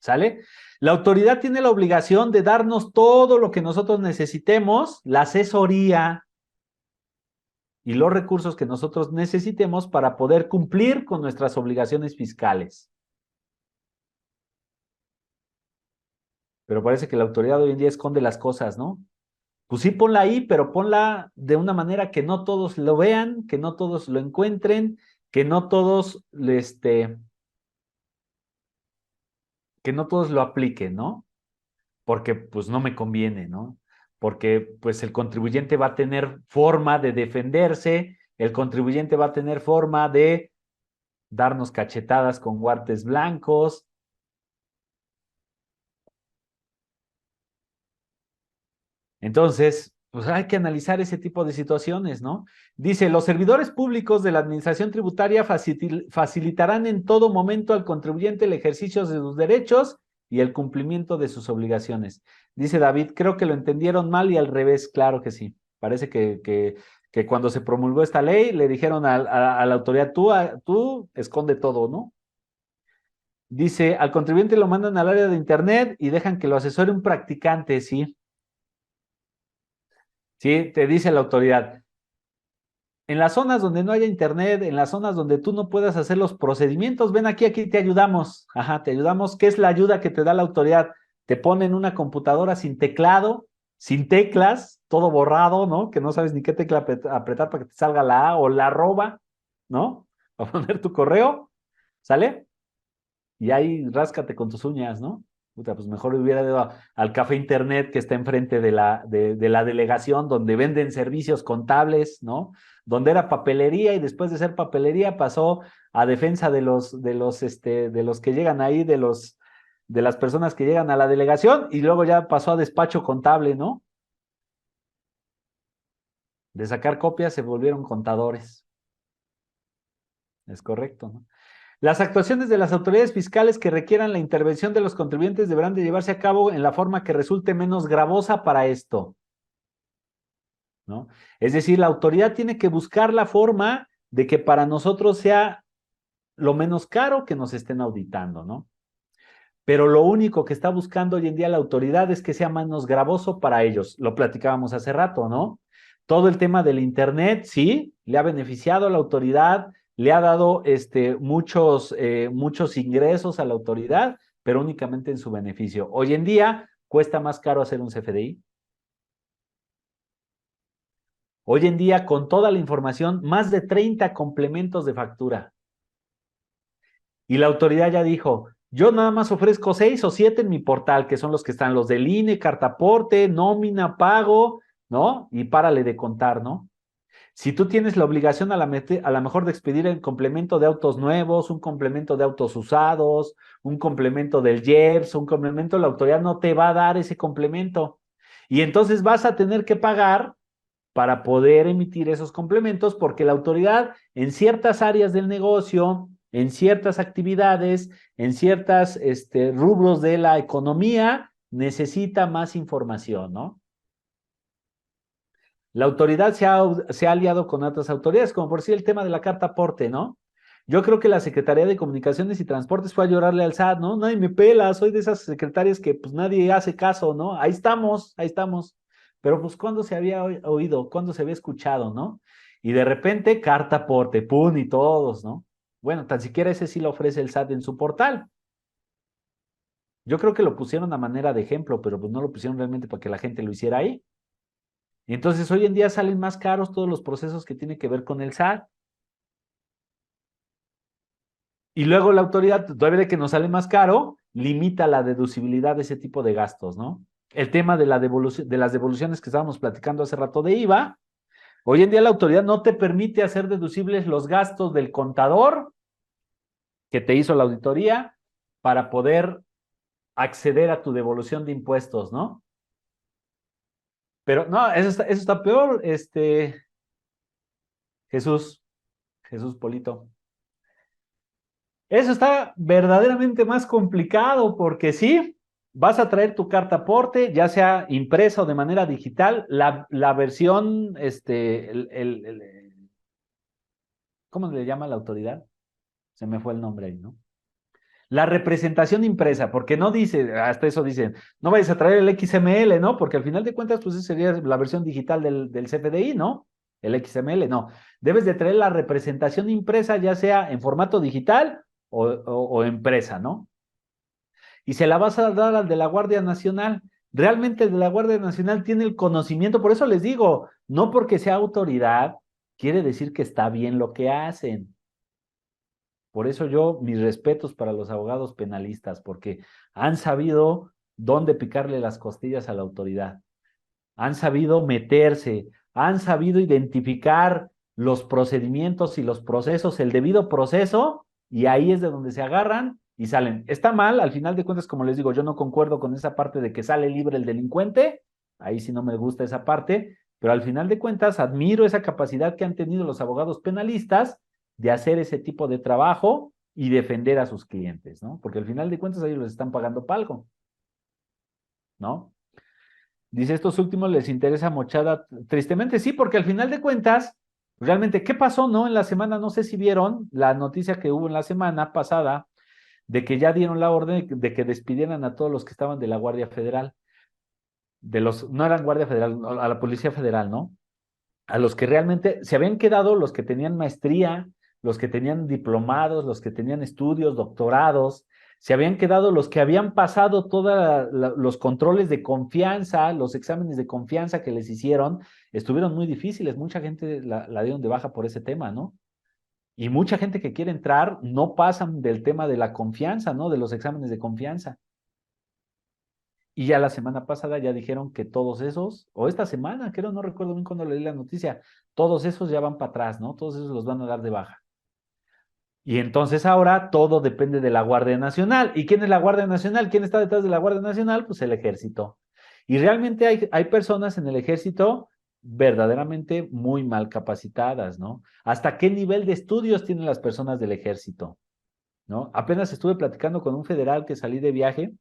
¿Sale? La autoridad tiene la obligación de darnos todo lo que nosotros necesitemos, la asesoría y los recursos que nosotros necesitemos para poder cumplir con nuestras obligaciones fiscales. Pero parece que la autoridad hoy en día esconde las cosas, ¿no? Pues sí, ponla ahí, pero ponla de una manera que no todos lo vean, que no todos lo encuentren, que no todos, que no todos lo apliquen, ¿no? Porque pues no me conviene, ¿no? Porque pues el contribuyente va a tener forma de defenderse, el contribuyente va a tener forma de darnos cachetadas con guantes blancos. Entonces, pues hay que analizar ese tipo de situaciones, ¿no? Dice, los servidores públicos de la administración tributaria facilitarán en todo momento al contribuyente el ejercicio de sus derechos y el cumplimiento de sus obligaciones. Dice David, creo que lo entendieron mal y al revés, claro que sí. Parece que cuando se promulgó esta ley le dijeron a la autoridad, tú esconde todo, ¿no? Dice, al contribuyente lo mandan al área de internet y dejan que lo asesore un practicante, sí. Sí, te dice la autoridad. En las zonas donde no haya internet, en las zonas donde tú no puedas hacer los procedimientos, ven aquí, aquí te ayudamos. Ajá, te ayudamos. ¿Qué es la ayuda que te da la autoridad? Te ponen una computadora sin teclado, sin teclas, todo borrado, ¿no? Que no sabes ni qué tecla apretar para que te salga la A o la arroba, ¿no? Para poner tu correo, ¿sale? Y ahí ráscate con tus uñas, ¿no? Puta, pues mejor hubiera ido al café internet que está enfrente de la delegación donde venden servicios contables, ¿no? Donde era papelería y después de ser papelería pasó a defensa de los que llegan ahí, de las personas que llegan a la delegación y luego ya pasó a despacho contable, ¿no? De sacar copias se volvieron contadores. Es correcto, ¿no? Las actuaciones de las autoridades fiscales que requieran la intervención de los contribuyentes deberán de llevarse a cabo en la forma que resulte menos gravosa para esto, ¿no? Es decir, la autoridad tiene que buscar la forma de que para nosotros sea lo menos caro que nos estén auditando, ¿no? Pero lo único que está buscando hoy en día la autoridad es que sea menos gravoso para ellos. Lo platicábamos hace rato, ¿no? Todo el tema del Internet, sí, le ha beneficiado a la autoridad, le ha dado muchos ingresos a la autoridad, pero únicamente en su beneficio. Hoy en día cuesta más caro hacer un CFDI. Hoy en día, con toda la información, más de 30 complementos de factura. Y la autoridad ya dijo, yo nada más ofrezco 6 o 7 en mi portal, que son los que están los del INE, cartaporte, nómina, pago, ¿no? Y párale de contar, ¿no? Si tú tienes la obligación a la mejor de expedir el complemento de autos nuevos, un complemento de autos usados, un complemento del IEPS, un complemento, la autoridad no te va a dar ese complemento. Y entonces vas a tener que pagar para poder emitir esos complementos porque la autoridad en ciertas áreas del negocio, en ciertas actividades, en ciertos rubros de la economía, necesita más información, ¿no? La autoridad se ha aliado con otras autoridades, como por decir el tema de la carta aporte, ¿no? Yo creo que la Secretaría de Comunicaciones y Transportes fue a llorarle al SAT, ¿no? Nadie me pela, soy de esas secretarias que pues nadie hace caso, ¿no? Ahí estamos, ahí estamos. Pero pues ¿cuándo se había oído? ¿Cuándo se había escuchado, no? Y de repente carta aporte, pum, y todos, ¿no? Bueno, tan siquiera ese sí lo ofrece el SAT en su portal. Yo creo que lo pusieron a manera de ejemplo, pero pues no lo pusieron realmente para que la gente lo hiciera ahí. Y entonces hoy en día salen más caros todos los procesos que tienen que ver con el SAT. Y luego la autoridad, todavía de que nos sale más caro, limita la deducibilidad de ese tipo de gastos, ¿no? El tema de las devoluciones que estábamos platicando hace rato de IVA, hoy en día la autoridad no te permite hacer deducibles los gastos del contador que te hizo la auditoría para poder acceder a tu devolución de impuestos, ¿no? Pero no, eso está peor, Jesús Polito. Eso está verdaderamente más complicado porque sí, vas a traer tu carta aporte, ya sea impresa o de manera digital, la versión, ¿cómo le llama la autoridad? Se me fue el nombre ahí, ¿no? La representación impresa, porque no dice, hasta eso dicen, no vayas a traer el XML, ¿no? Porque al final de cuentas, pues esa sería la versión digital del CFDI, ¿no? El XML, no. Debes de traer la representación impresa, ya sea en formato digital o impresa, ¿no? Y se la vas a dar al de la Guardia Nacional. Realmente el de la Guardia Nacional tiene el conocimiento, por eso les digo, no porque sea autoridad, quiere decir que está bien lo que hacen. Por eso yo, mis respetos para los abogados penalistas, porque han sabido dónde picarle las costillas a la autoridad. Han sabido meterse, han sabido identificar los procedimientos y los procesos, el debido proceso, y ahí es de donde se agarran y salen. Está mal, al final de cuentas, como les digo, yo no concuerdo con esa parte de que sale libre el delincuente, ahí sí no me gusta esa parte, pero al final de cuentas admiro esa capacidad que han tenido los abogados penalistas de hacer ese tipo de trabajo y defender a sus clientes, ¿no? Porque al final de cuentas ellos les están pagando palco, ¿no? Dice, estos últimos les interesa mochada, tristemente sí, porque al final de cuentas, realmente, ¿qué pasó, no? En la semana, no sé si vieron la noticia que hubo en la semana pasada de que ya dieron la orden de que despidieran a todos los que estaban de la Guardia Federal, no eran Guardia Federal, a la Policía Federal, ¿no? A los que realmente se habían quedado los que tenían maestría, los que tenían diplomados, los que tenían estudios, doctorados, se habían quedado los que habían pasado todos los controles de confianza, los exámenes de confianza que les hicieron, estuvieron muy difíciles, mucha gente la dieron de baja por ese tema, ¿no? Y mucha gente que quiere entrar no pasan del tema de la confianza, ¿no? De los exámenes de confianza. Y ya la semana pasada ya dijeron que todos esos, o esta semana, creo, no recuerdo bien cuando leí la noticia, todos esos ya van para atrás, ¿no? Todos esos los van a dar de baja. Y entonces ahora todo depende de la Guardia Nacional. ¿Y quién es la Guardia Nacional? ¿Quién está detrás de la Guardia Nacional? Pues el Ejército. Y realmente hay personas en el Ejército verdaderamente muy mal capacitadas, ¿no? ¿Hasta qué nivel de estudios tienen las personas del Ejército? ¿No? Apenas estuve platicando con un federal que salí de viaje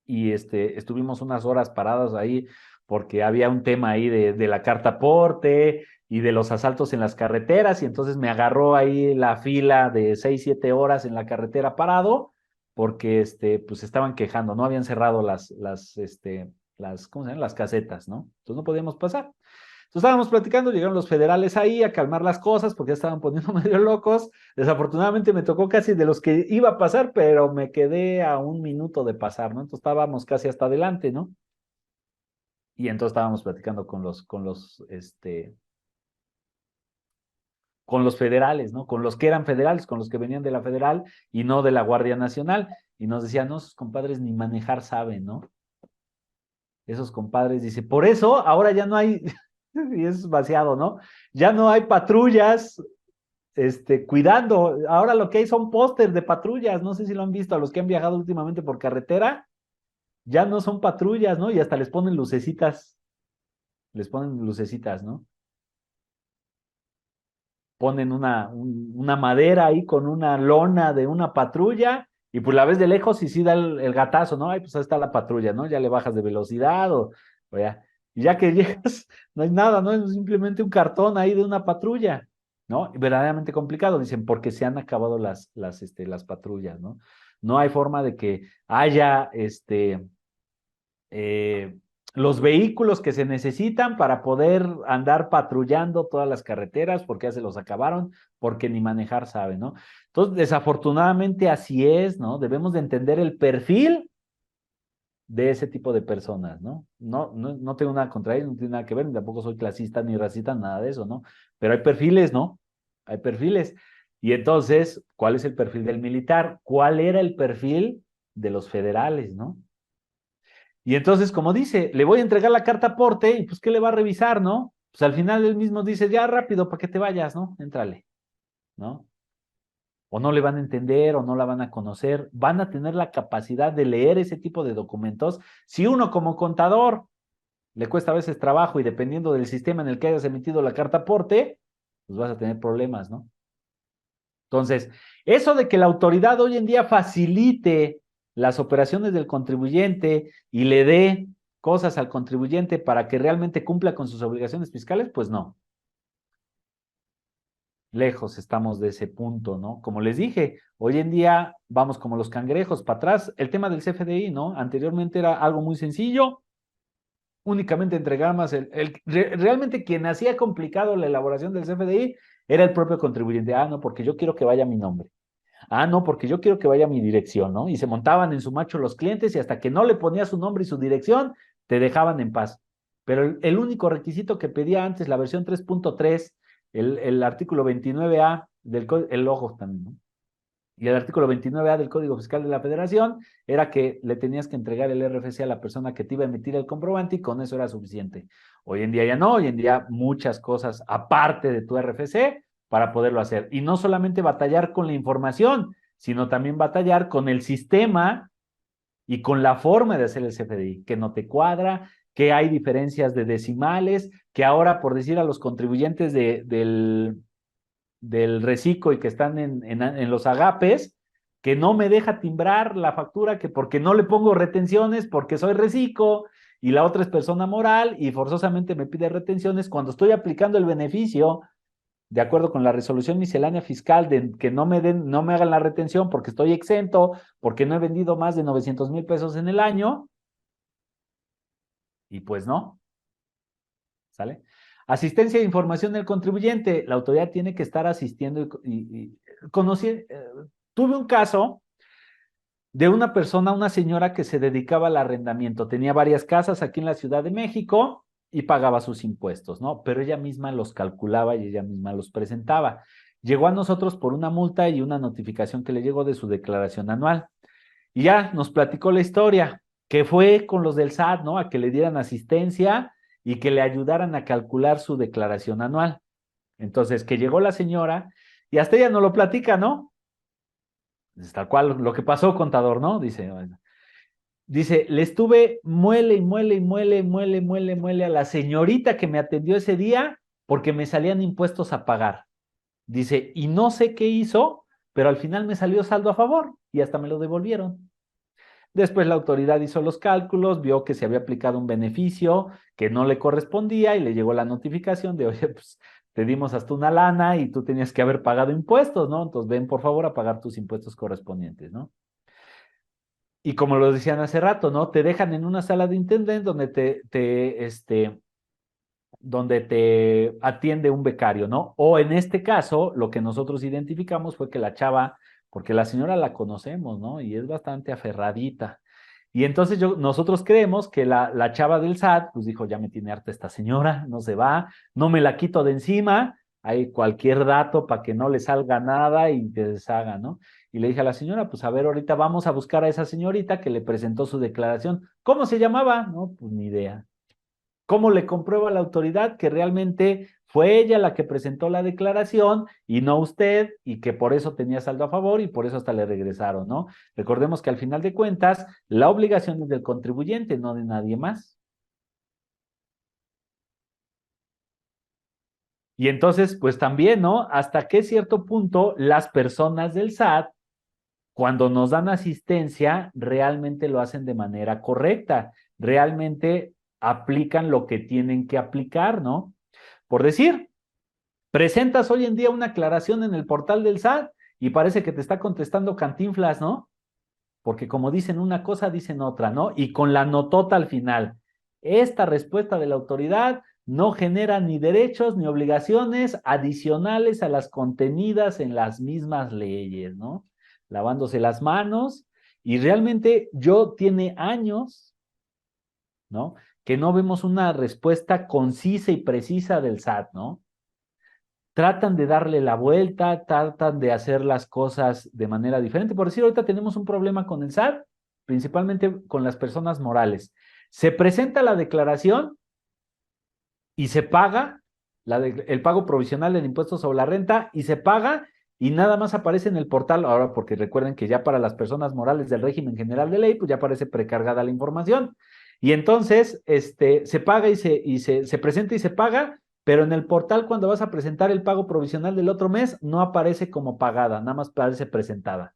y estuvimos unas horas parados ahí porque había un tema ahí de la carta aporte y de los asaltos en las carreteras y entonces me agarró ahí la fila de 6, 7 horas en la carretera parado porque pues estaban quejando, no habían cerrado ¿cómo se llaman? Las casetas, ¿no? Entonces no podíamos pasar. Entonces estábamos platicando, llegaron los federales ahí a calmar las cosas porque ya estaban poniendo medio locos. Desafortunadamente me tocó casi de los que iba a pasar, pero me quedé a un minuto de pasar, ¿no? Entonces estábamos casi hasta adelante, ¿no? Y entonces estábamos platicando con los federales, ¿no? Con los que eran federales, con los que venían de la federal y no de la Guardia Nacional. Y nos decían, no, sus compadres ni manejar saben, ¿no? Esos compadres, dice, por eso ahora ya no hay, y es vaciado, ¿no? Ya no hay patrullas cuidando. Ahora lo que hay son pósters de patrullas. No sé si lo han visto a los que han viajado últimamente por carretera. Ya no son patrullas, ¿no? Y hasta les ponen lucecitas. Les ponen lucecitas, ¿no? Ponen una madera ahí con una lona de una patrulla y pues la ves de lejos y sí da el gatazo, ¿no? Ay, pues ahí está la patrulla, ¿no? Ya le bajas de velocidad o ya. Y ya que llegas, no hay nada, ¿no? Es simplemente un cartón ahí de una patrulla, ¿no? Y verdaderamente complicado, dicen, porque se han acabado las patrullas, ¿no? No hay forma de que haya, eh, los vehículos que se necesitan para poder andar patrullando todas las carreteras, porque ya se los acabaron, porque ni manejar saben, ¿no? Entonces, desafortunadamente así es, ¿no? Debemos de entender el perfil de ese tipo de personas, ¿no? No tengo nada contra ellos, no tiene nada que ver, ni tampoco soy clasista ni racista, nada de eso, ¿no? Pero hay perfiles, ¿no? Hay perfiles. Y entonces, ¿cuál es el perfil del militar? ¿Cuál era el perfil de los federales, ¿no? Y entonces, como dice, le voy a entregar la carta aporte y pues, ¿qué le va a revisar, no? Pues al final él mismo dice, ya rápido, para que te vayas, ¿no? Éntrale, ¿no? O no le van a entender o no la van a conocer, van a tener la capacidad de leer ese tipo de documentos. Si uno como contador le cuesta a veces trabajo y dependiendo del sistema en el que hayas emitido la carta aporte, pues vas a tener problemas, ¿no? Entonces, eso de que la autoridad hoy en día facilite las operaciones del contribuyente y le dé cosas al contribuyente para que realmente cumpla con sus obligaciones fiscales, pues no. Lejos estamos de ese punto, ¿no? Como les dije, hoy en día vamos como los cangrejos para atrás. El tema del CFDI, ¿no? Anteriormente era algo muy sencillo, únicamente entregar más realmente quien hacía complicado la elaboración del CFDI era el propio contribuyente. Ah, no, porque yo quiero que vaya mi nombre. Ah, no, porque yo quiero que vaya mi dirección, ¿no? Y se montaban en su macho los clientes y hasta que no le ponía su nombre y su dirección, te dejaban en paz. Pero el único requisito que pedía antes, la versión 3.3, el artículo 29A del el ojo también, ¿no? Y el artículo 29A del Código Fiscal de la Federación era que le tenías que entregar el RFC a la persona que te iba a emitir el comprobante y con eso era suficiente. Hoy en día ya no, hoy en día muchas cosas aparte de tu RFC para poderlo hacer. Y no solamente batallar con la información, sino también batallar con el sistema y con la forma de hacer el CFDI, que no te cuadra, que hay diferencias de decimales, que ahora por decir a los contribuyentes del reciclo y que están en los agapes, que no me deja timbrar la factura, que porque no le pongo retenciones, porque soy reciclo, y la otra es persona moral, y forzosamente me pide retenciones cuando estoy aplicando el beneficio, de acuerdo con la resolución miscelánea fiscal, de que no me hagan la retención porque estoy exento, porque no he vendido más de 900,000 pesos en el año, y pues no, ¿sale? Asistencia de información del contribuyente. La autoridad tiene que estar asistiendo y conocí, tuve un caso de una persona, una señora que se dedicaba al arrendamiento. Tenía varias casas aquí en la Ciudad de México y pagaba sus impuestos, ¿no? Pero ella misma los calculaba y ella misma los presentaba. Llegó a nosotros por una multa y una notificación que le llegó de su declaración anual. Y ya nos platicó la historia, que fue con los del SAT, ¿no? A que le dieran asistencia y que le ayudaran a calcular su declaración anual. Entonces, que llegó la señora y hasta ella no lo platica, ¿no? Es tal cual lo que pasó, contador, ¿no? Dice, bueno. Dice, le estuve muele y muele y muele, muele, muele, muele a la señorita que me atendió ese día porque me salían impuestos a pagar. Dice, y no sé qué hizo, pero al final me salió saldo a favor y hasta me lo devolvieron. Después la autoridad hizo los cálculos, vio que se había aplicado un beneficio que no le correspondía y le llegó la notificación de, oye, pues te dimos hasta una lana y tú tenías que haber pagado impuestos, ¿no? Entonces ven por favor a pagar tus impuestos correspondientes, ¿no? Y como lo decían hace rato, ¿no? Te dejan en una sala de intendente donde te atiende un becario, ¿no? O en este caso, lo que nosotros identificamos fue que la chava, porque la señora la conocemos, ¿no? Y es bastante aferradita. Y entonces nosotros creemos que la chava del SAT, pues dijo, ya me tiene harta esta señora, no se va, no me la quito de encima, hay cualquier dato para que no le salga nada y te deshaga, ¿no? Y le dije a la señora, pues a ver, ahorita vamos a buscar a esa señorita que le presentó su declaración. ¿Cómo se llamaba? No, pues ni idea. ¿Cómo le comprueba la autoridad que realmente fue ella la que presentó la declaración y no usted y que por eso tenía saldo a favor y por eso hasta le regresaron, ¿no? Recordemos que al final de cuentas, la obligación es del contribuyente, no de nadie más. Y entonces, pues también, ¿no? Hasta qué cierto punto las personas del SAT, cuando nos dan asistencia, realmente lo hacen de manera correcta, realmente aplican lo que tienen que aplicar, ¿no? Por decir, presentas hoy en día una aclaración en el portal del SAT y parece que te está contestando Cantinflas, ¿no? Porque como dicen una cosa, dicen otra, ¿no? Y con la notota al final. Esta respuesta de la autoridad no genera ni derechos ni obligaciones adicionales a las contenidas en las mismas leyes, ¿no? Lavándose las manos y realmente tiene años, ¿no? Que no vemos una respuesta concisa y precisa del SAT, ¿no? Tratan de darle la vuelta, tratan de hacer las cosas de manera diferente. Por decir, ahorita tenemos un problema con el SAT principalmente con las personas morales. Se presenta la declaración y se paga el pago provisional del impuesto sobre la renta y se paga y nada más aparece en el portal, ahora porque recuerden que ya para las personas morales del régimen general de ley, pues ya aparece precargada la información. Y entonces se paga y se presenta y se paga, pero en el portal cuando vas a presentar el pago provisional del otro mes, no aparece como pagada, nada más aparece presentada.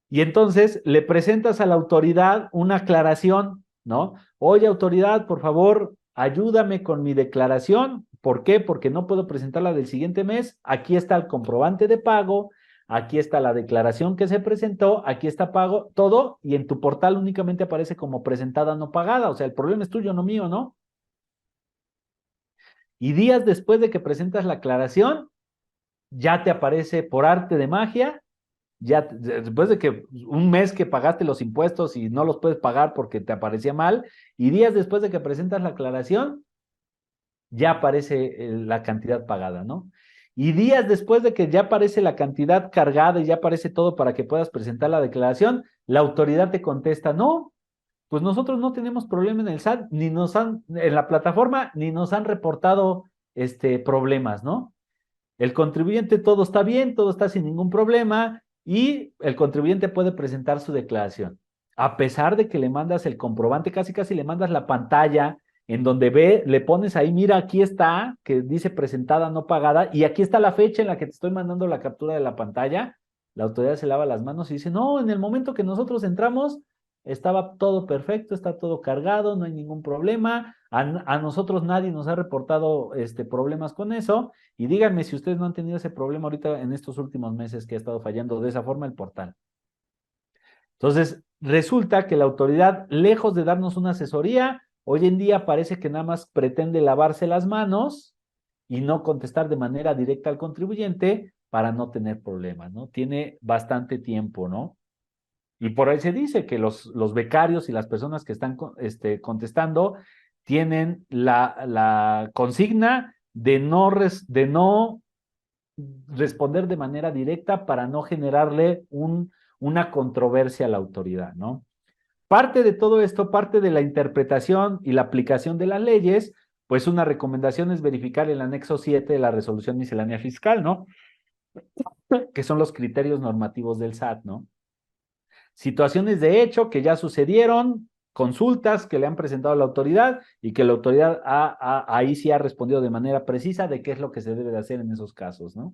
Y entonces le presentas a la autoridad una aclaración, ¿no? Oye, autoridad, por favor, ayúdame con mi declaración. ¿Por qué? Porque no puedo presentarla del siguiente mes. Aquí está el comprobante de pago, aquí está la declaración que se presentó, aquí está pago, todo, y en tu portal únicamente aparece como presentada, no pagada. O sea, el problema es tuyo, no mío, ¿no? Y días después de que presentas la aclaración, ya te aparece por arte de magia ya después de que un mes que pagaste los impuestos y no los puedes pagar porque te aparecía mal, y días después de que presentas la aclaración, ya aparece la cantidad pagada, ¿no? Y días después de que ya aparece la cantidad cargada y ya aparece todo para que puedas presentar la declaración, la autoridad te contesta, no, pues nosotros no tenemos problema en el SAT, ni en la plataforma, ni nos han reportado problemas, ¿no? El contribuyente todo está bien, todo está sin ningún problema y el contribuyente puede presentar su declaración. A pesar de que le mandas el comprobante, casi casi le mandas la pantalla en donde le pones ahí, mira, aquí está, que dice presentada, no pagada, y aquí está la fecha en la que te estoy mandando la captura de la pantalla. La autoridad se lava las manos y dice, no, en el momento que nosotros entramos, estaba todo perfecto, está todo cargado, no hay ningún problema. A nosotros nadie nos ha reportado problemas con eso. Y díganme si ustedes no han tenido ese problema ahorita en estos últimos meses que ha estado fallando de esa forma el portal. Entonces, resulta que la autoridad, lejos de darnos una asesoría, hoy en día parece que nada más pretende lavarse las manos y no contestar de manera directa al contribuyente para no tener problemas, ¿no? Tiene bastante tiempo, ¿no? Y por ahí se dice que los becarios y las personas que están contestando tienen la consigna de no responder de manera directa para no generarle una controversia a la autoridad, ¿no? Parte de todo esto, parte de la interpretación y la aplicación de las leyes, pues una recomendación es verificar el anexo 7 de la resolución miscelánea fiscal, ¿no? Que son los criterios normativos del SAT, ¿no? Situaciones de hecho que ya sucedieron, consultas que le han presentado a la autoridad y que la autoridad ahí sí ha respondido de manera precisa de qué es lo que se debe de hacer en esos casos, ¿no?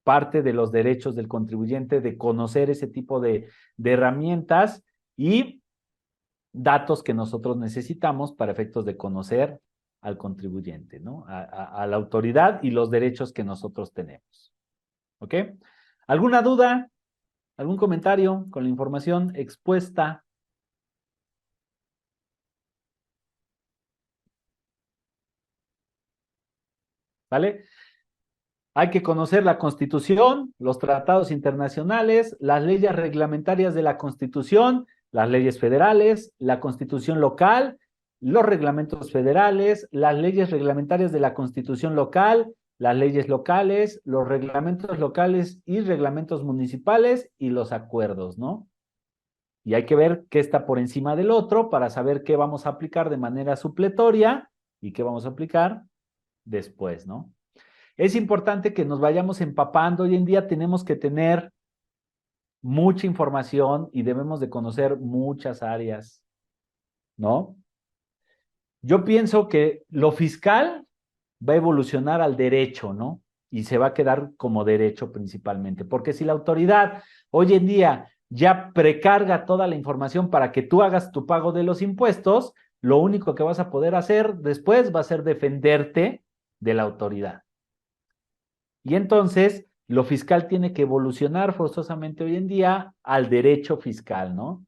Parte de los derechos del contribuyente de conocer ese tipo de herramientas y datos que nosotros necesitamos para efectos de conocer al contribuyente, ¿no? A la autoridad y los derechos que nosotros tenemos. ¿Ok? ¿Alguna duda? ¿Algún comentario con la información expuesta? ¿Vale? Hay que conocer la Constitución, los tratados internacionales, las leyes reglamentarias de la Constitución, las leyes federales, la Constitución local, los reglamentos federales, las leyes reglamentarias de la Constitución local, las leyes locales, los reglamentos locales y reglamentos municipales y los acuerdos, ¿no? Y hay que ver qué está por encima del otro para saber qué vamos a aplicar de manera supletoria y qué vamos a aplicar después, ¿no? Es importante que nos vayamos empapando. Hoy en día tenemos que tener mucha información y debemos de conocer muchas áreas, ¿no? Yo pienso que lo fiscal va a evolucionar al derecho, ¿no? Y se va a quedar como derecho principalmente, porque si la autoridad hoy en día ya precarga toda la información para que tú hagas tu pago de los impuestos, lo único que vas a poder hacer después va a ser defenderte de la autoridad. Y entonces, lo fiscal tiene que evolucionar forzosamente hoy en día al derecho fiscal, ¿no?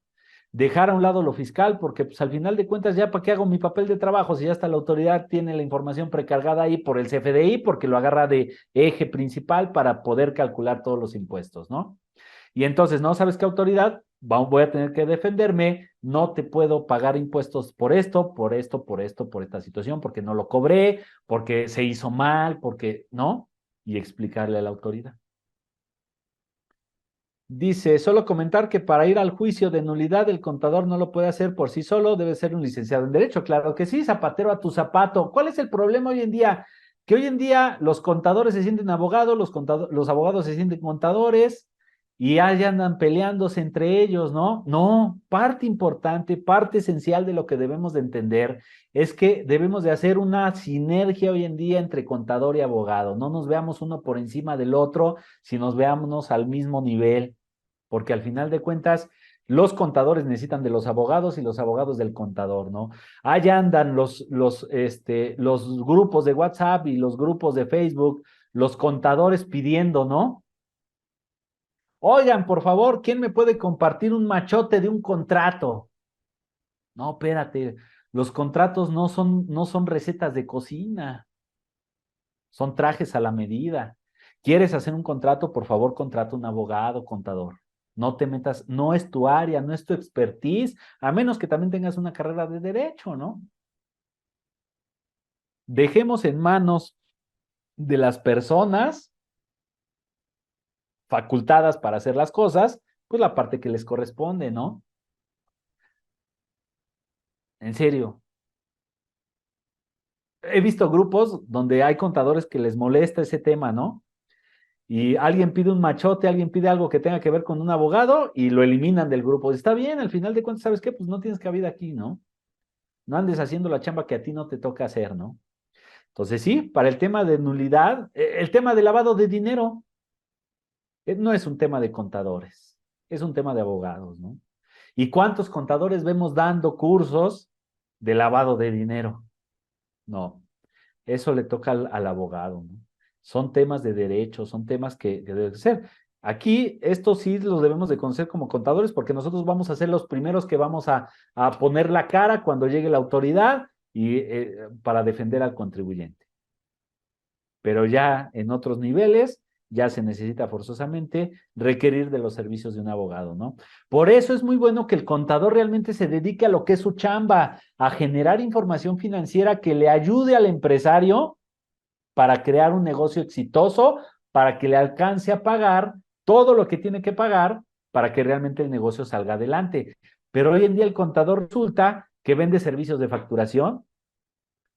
Dejar a un lado lo fiscal, porque pues al final de cuentas ya para qué hago mi papel de trabajo si ya hasta la autoridad tiene la información precargada ahí por el CFDI, porque lo agarra de eje principal para poder calcular todos los impuestos, ¿no? Y entonces, ¿no? ¿Sabes qué autoridad? Voy a tener que defenderme, no te puedo pagar impuestos por esto, por esto, por esto, por esta situación, porque no lo cobré, porque se hizo mal, porque, ¿no? Y explicarle a la autoridad. Dice, solo comentar que para ir al juicio de nulidad el contador no lo puede hacer por sí solo, debe ser un licenciado en Derecho. Claro que sí, zapatero a tu zapato. ¿Cuál es el problema hoy en día? Que hoy en día los contadores se sienten abogados, los abogados se sienten contadores y allá andan peleándose entre ellos, ¿no? No, parte importante, parte esencial de lo que debemos de entender es que debemos de hacer una sinergia hoy en día entre contador y abogado. No nos veamos uno por encima del otro, si nos veamos al mismo nivel, porque al final de cuentas, los contadores necesitan de los abogados y los abogados del contador, ¿no? Allá andan los grupos de WhatsApp y los grupos de Facebook, los contadores pidiendo, ¿no? Oigan, por favor, ¿quién me puede compartir un machote de un contrato? No, espérate, los contratos no son recetas de cocina, son trajes a la medida. ¿Quieres hacer un contrato? Por favor, contrata un abogado, contador. No te metas, no es tu área, no es tu expertise, a menos que también tengas una carrera de derecho, ¿no? Dejemos en manos de las personas facultadas para hacer las cosas, pues la parte que les corresponde, ¿no? En serio. He visto grupos donde hay contadores que les molesta ese tema, ¿no? Y alguien pide un machote, alguien pide algo que tenga que ver con un abogado y lo eliminan del grupo. Está bien, al final de cuentas, ¿sabes qué? Pues no tienes cabida aquí, ¿no? No andes haciendo la chamba que a ti no te toca hacer, ¿no? Entonces, sí, para el tema de nulidad, el tema de lavado de dinero, no es un tema de contadores, es un tema de abogados, ¿no? ¿Y cuántos contadores vemos dando cursos de lavado de dinero? No, eso le toca al abogado, ¿no? Son temas de derecho, son temas que deben ser. Aquí, estos sí los debemos de conocer como contadores porque nosotros vamos a ser los primeros que vamos a poner la cara cuando llegue la autoridad y para defender al contribuyente. Pero ya en otros niveles ya se necesita forzosamente requerir de los servicios de un abogado, ¿no? Por eso es muy bueno que el contador realmente se dedique a lo que es su chamba, a generar información financiera que le ayude al empresario para crear un negocio exitoso, para que le alcance a pagar todo lo que tiene que pagar para que realmente el negocio salga adelante. Pero hoy en día el contador resulta que vende servicios de facturación,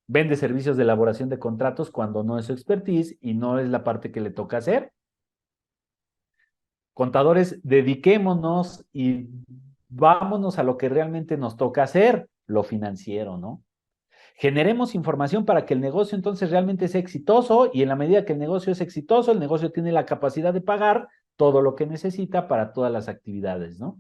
vende servicios de elaboración de contratos cuando no es su expertise y no es la parte que le toca hacer. Contadores, dediquémonos y vámonos a lo que realmente nos toca hacer, lo financiero, ¿no? Generemos información para que el negocio entonces realmente sea exitoso y en la medida que el negocio es exitoso, el negocio tiene la capacidad de pagar todo lo que necesita para todas las actividades, ¿no?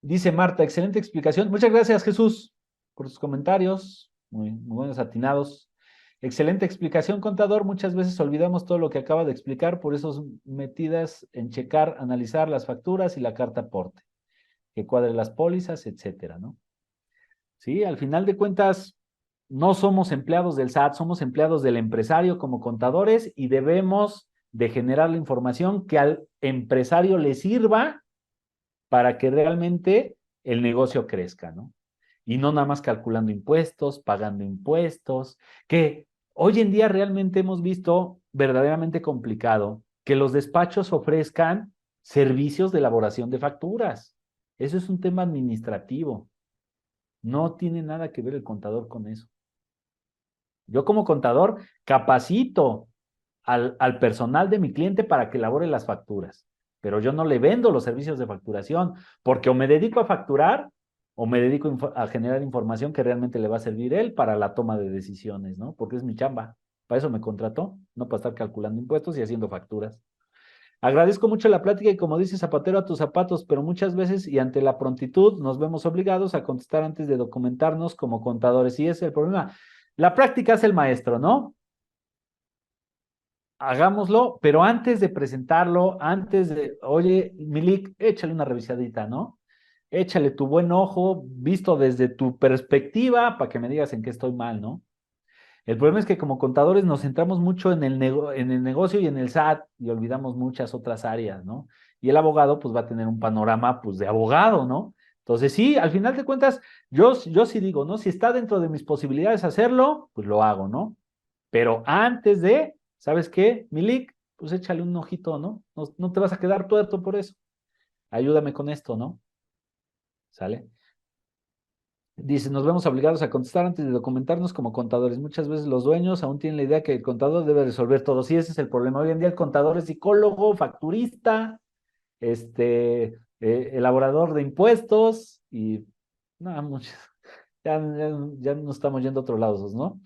Dice Marta, excelente explicación. Muchas gracias, Jesús, por sus comentarios. Muy buenos, atinados. Excelente explicación, contador. Muchas veces olvidamos todo lo que acaba de explicar, por eso metidas en checar, analizar las facturas y la carta aporte, que cuadre las pólizas, etcétera, ¿no? Sí, al final de cuentas, no somos empleados del SAT, somos empleados del empresario como contadores y debemos de generar la información que al empresario le sirva para que realmente el negocio crezca, ¿no? Y no nada más calculando impuestos, pagando impuestos, que hoy en día realmente hemos visto verdaderamente complicado que los despachos ofrezcan servicios de elaboración de facturas. Eso es un tema administrativo. No tiene nada que ver el contador con eso. Yo como contador capacito al personal de mi cliente para que elabore las facturas, pero yo no le vendo los servicios de facturación, porque o me dedico a facturar o me dedico a generar información que realmente le va a servir él para la toma de decisiones, ¿no? Porque es mi chamba. Para eso me contrató, no para estar calculando impuestos y haciendo facturas. Agradezco mucho la plática y como dice zapatero a tus zapatos, pero muchas veces y ante la prontitud nos vemos obligados a contestar antes de documentarnos como contadores. Y ese es el problema. La práctica es el maestro, ¿no? Hagámoslo, pero antes de presentarlo, antes de, oye, Milik, échale una revisadita, ¿no? Échale tu buen ojo, visto desde tu perspectiva, para que me digas en qué estoy mal, ¿no? El problema es que como contadores nos centramos mucho en el negocio y en el SAT y olvidamos muchas otras áreas, ¿no? Y el abogado pues va a tener un panorama pues de abogado, ¿no? Entonces sí, al final de cuentas, yo sí digo, ¿no? Si está dentro de mis posibilidades hacerlo, pues lo hago, ¿no? Pero antes de, ¿sabes qué, Milik? pues échale un ojito, ¿no? No, no te vas a quedar tuerto por eso. Ayúdame con esto, ¿no? ¿Sale? Dice, nos vemos obligados a contestar antes de documentarnos como contadores. Muchas veces los dueños aún tienen la idea que el contador debe resolver todo. Sí, ese es el problema. Hoy en día el contador es psicólogo, facturista, elaborador de impuestos y nada, ya nos estamos yendo a otros lados, ¿no?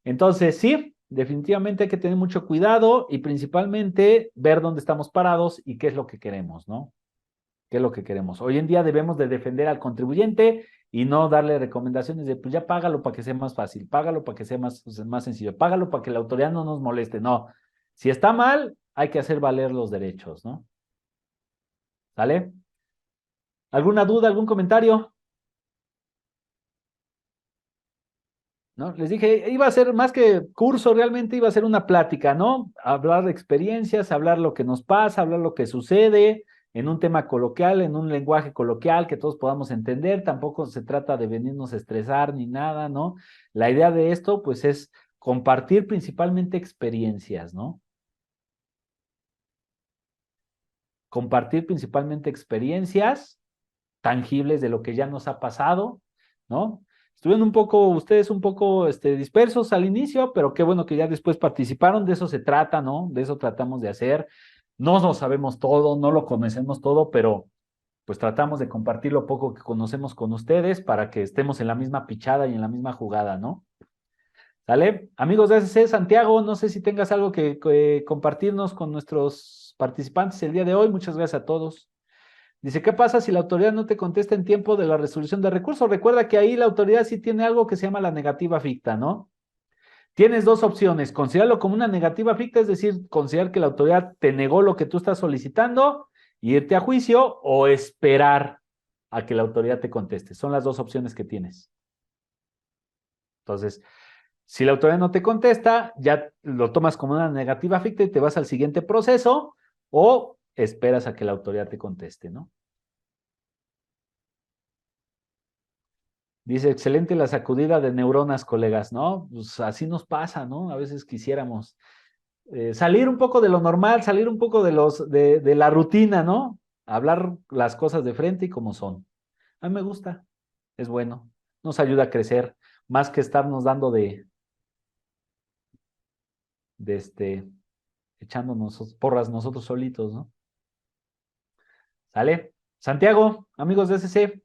Entonces, sí, definitivamente hay que tener mucho cuidado y principalmente ver dónde estamos parados y qué es lo que queremos, ¿no? ¿Qué es lo que queremos? Hoy en día debemos de defender al contribuyente y no darle recomendaciones de, pues ya págalo para que sea más fácil, págalo para que sea más sencillo, págalo para que la autoridad no nos moleste. No, si está mal, hay que hacer valer los derechos, ¿no? ¿Sale? ¿Alguna duda, algún comentario? ¿No? Les dije, iba a ser más que curso, realmente iba a ser una plática, ¿no? Hablar de experiencias, hablar lo que nos pasa, hablar lo que sucede en un tema coloquial, en un lenguaje coloquial que todos podamos entender. Tampoco se trata de venirnos a estresar ni nada, ¿no? La idea de esto, pues, es compartir principalmente experiencias, ¿no? Compartir principalmente experiencias tangibles de lo que ya nos ha pasado, ¿no? Estuvieron ustedes un poco dispersos al inicio, pero qué bueno que ya después participaron, de eso se trata, ¿no? De eso tratamos de hacer. No lo sabemos todo, no lo conocemos todo, pero pues tratamos de compartir lo poco que conocemos con ustedes para que estemos en la misma pichada y en la misma jugada, ¿no? ¿Sale? Amigos de ACC, Santiago, no sé si tengas algo que compartirnos con nuestros participantes el día de hoy. Muchas gracias a todos. Dice, ¿qué pasa si la autoridad no te contesta en tiempo de la resolución de recursos? Recuerda que ahí la autoridad sí tiene algo que se llama la negativa ficta, ¿no? Tienes dos opciones, considerarlo como una negativa ficta, es decir, considerar que la autoridad te negó lo que tú estás solicitando y irte a juicio o esperar a que la autoridad te conteste. Son las dos opciones que tienes. Entonces, si la autoridad no te contesta, ya lo tomas como una negativa ficta y te vas al siguiente proceso o esperas a que la autoridad te conteste, ¿no? Dice, excelente la sacudida de neuronas, colegas, ¿no? Pues así nos pasa, ¿no? A veces quisiéramos salir un poco de lo normal, salir un poco de la rutina, ¿no? Hablar las cosas de frente y como son. A mí me gusta, es bueno, nos ayuda a crecer, más que estarnos dando de echándonos porras nosotros solitos, ¿no? ¿Sale? Santiago, amigos de SC.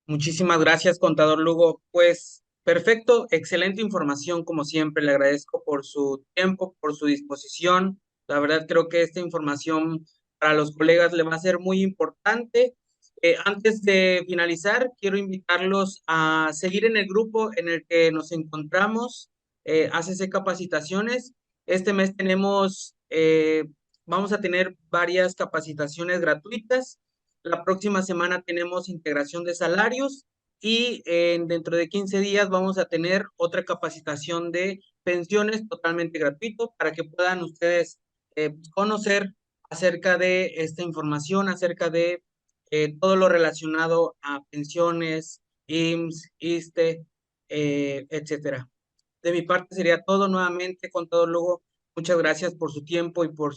Muchísimas gracias, contador Lugo. Pues perfecto, excelente información como siempre. Le agradezco por su tiempo, por su disposición. La verdad creo que esta información para los colegas le va a ser muy importante. Antes de finalizar, quiero invitarlos a seguir en el grupo en el que nos encontramos, ACC Capacitaciones. Este mes vamos a tener varias capacitaciones gratuitas. La próxima semana tenemos integración de salarios y dentro de 15 días vamos a tener otra capacitación de pensiones totalmente gratuito para que puedan ustedes conocer acerca de esta información, acerca de todo lo relacionado a pensiones, IMSS, ISSSTE, etcétera. De mi parte sería todo. Nuevamente, contador Lugo, muchas gracias por su tiempo y por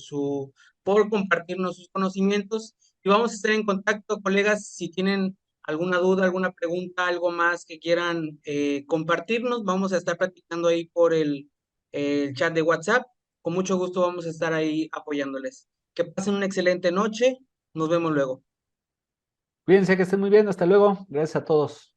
compartirnos sus conocimientos. Y vamos a estar en contacto, colegas, si tienen alguna duda, alguna pregunta, algo más que quieran compartirnos, vamos a estar platicando ahí por el chat de WhatsApp. Con mucho gusto vamos a estar ahí apoyándoles. Que pasen una excelente noche. Nos vemos luego. Cuídense, que estén muy bien, hasta luego. Gracias a todos.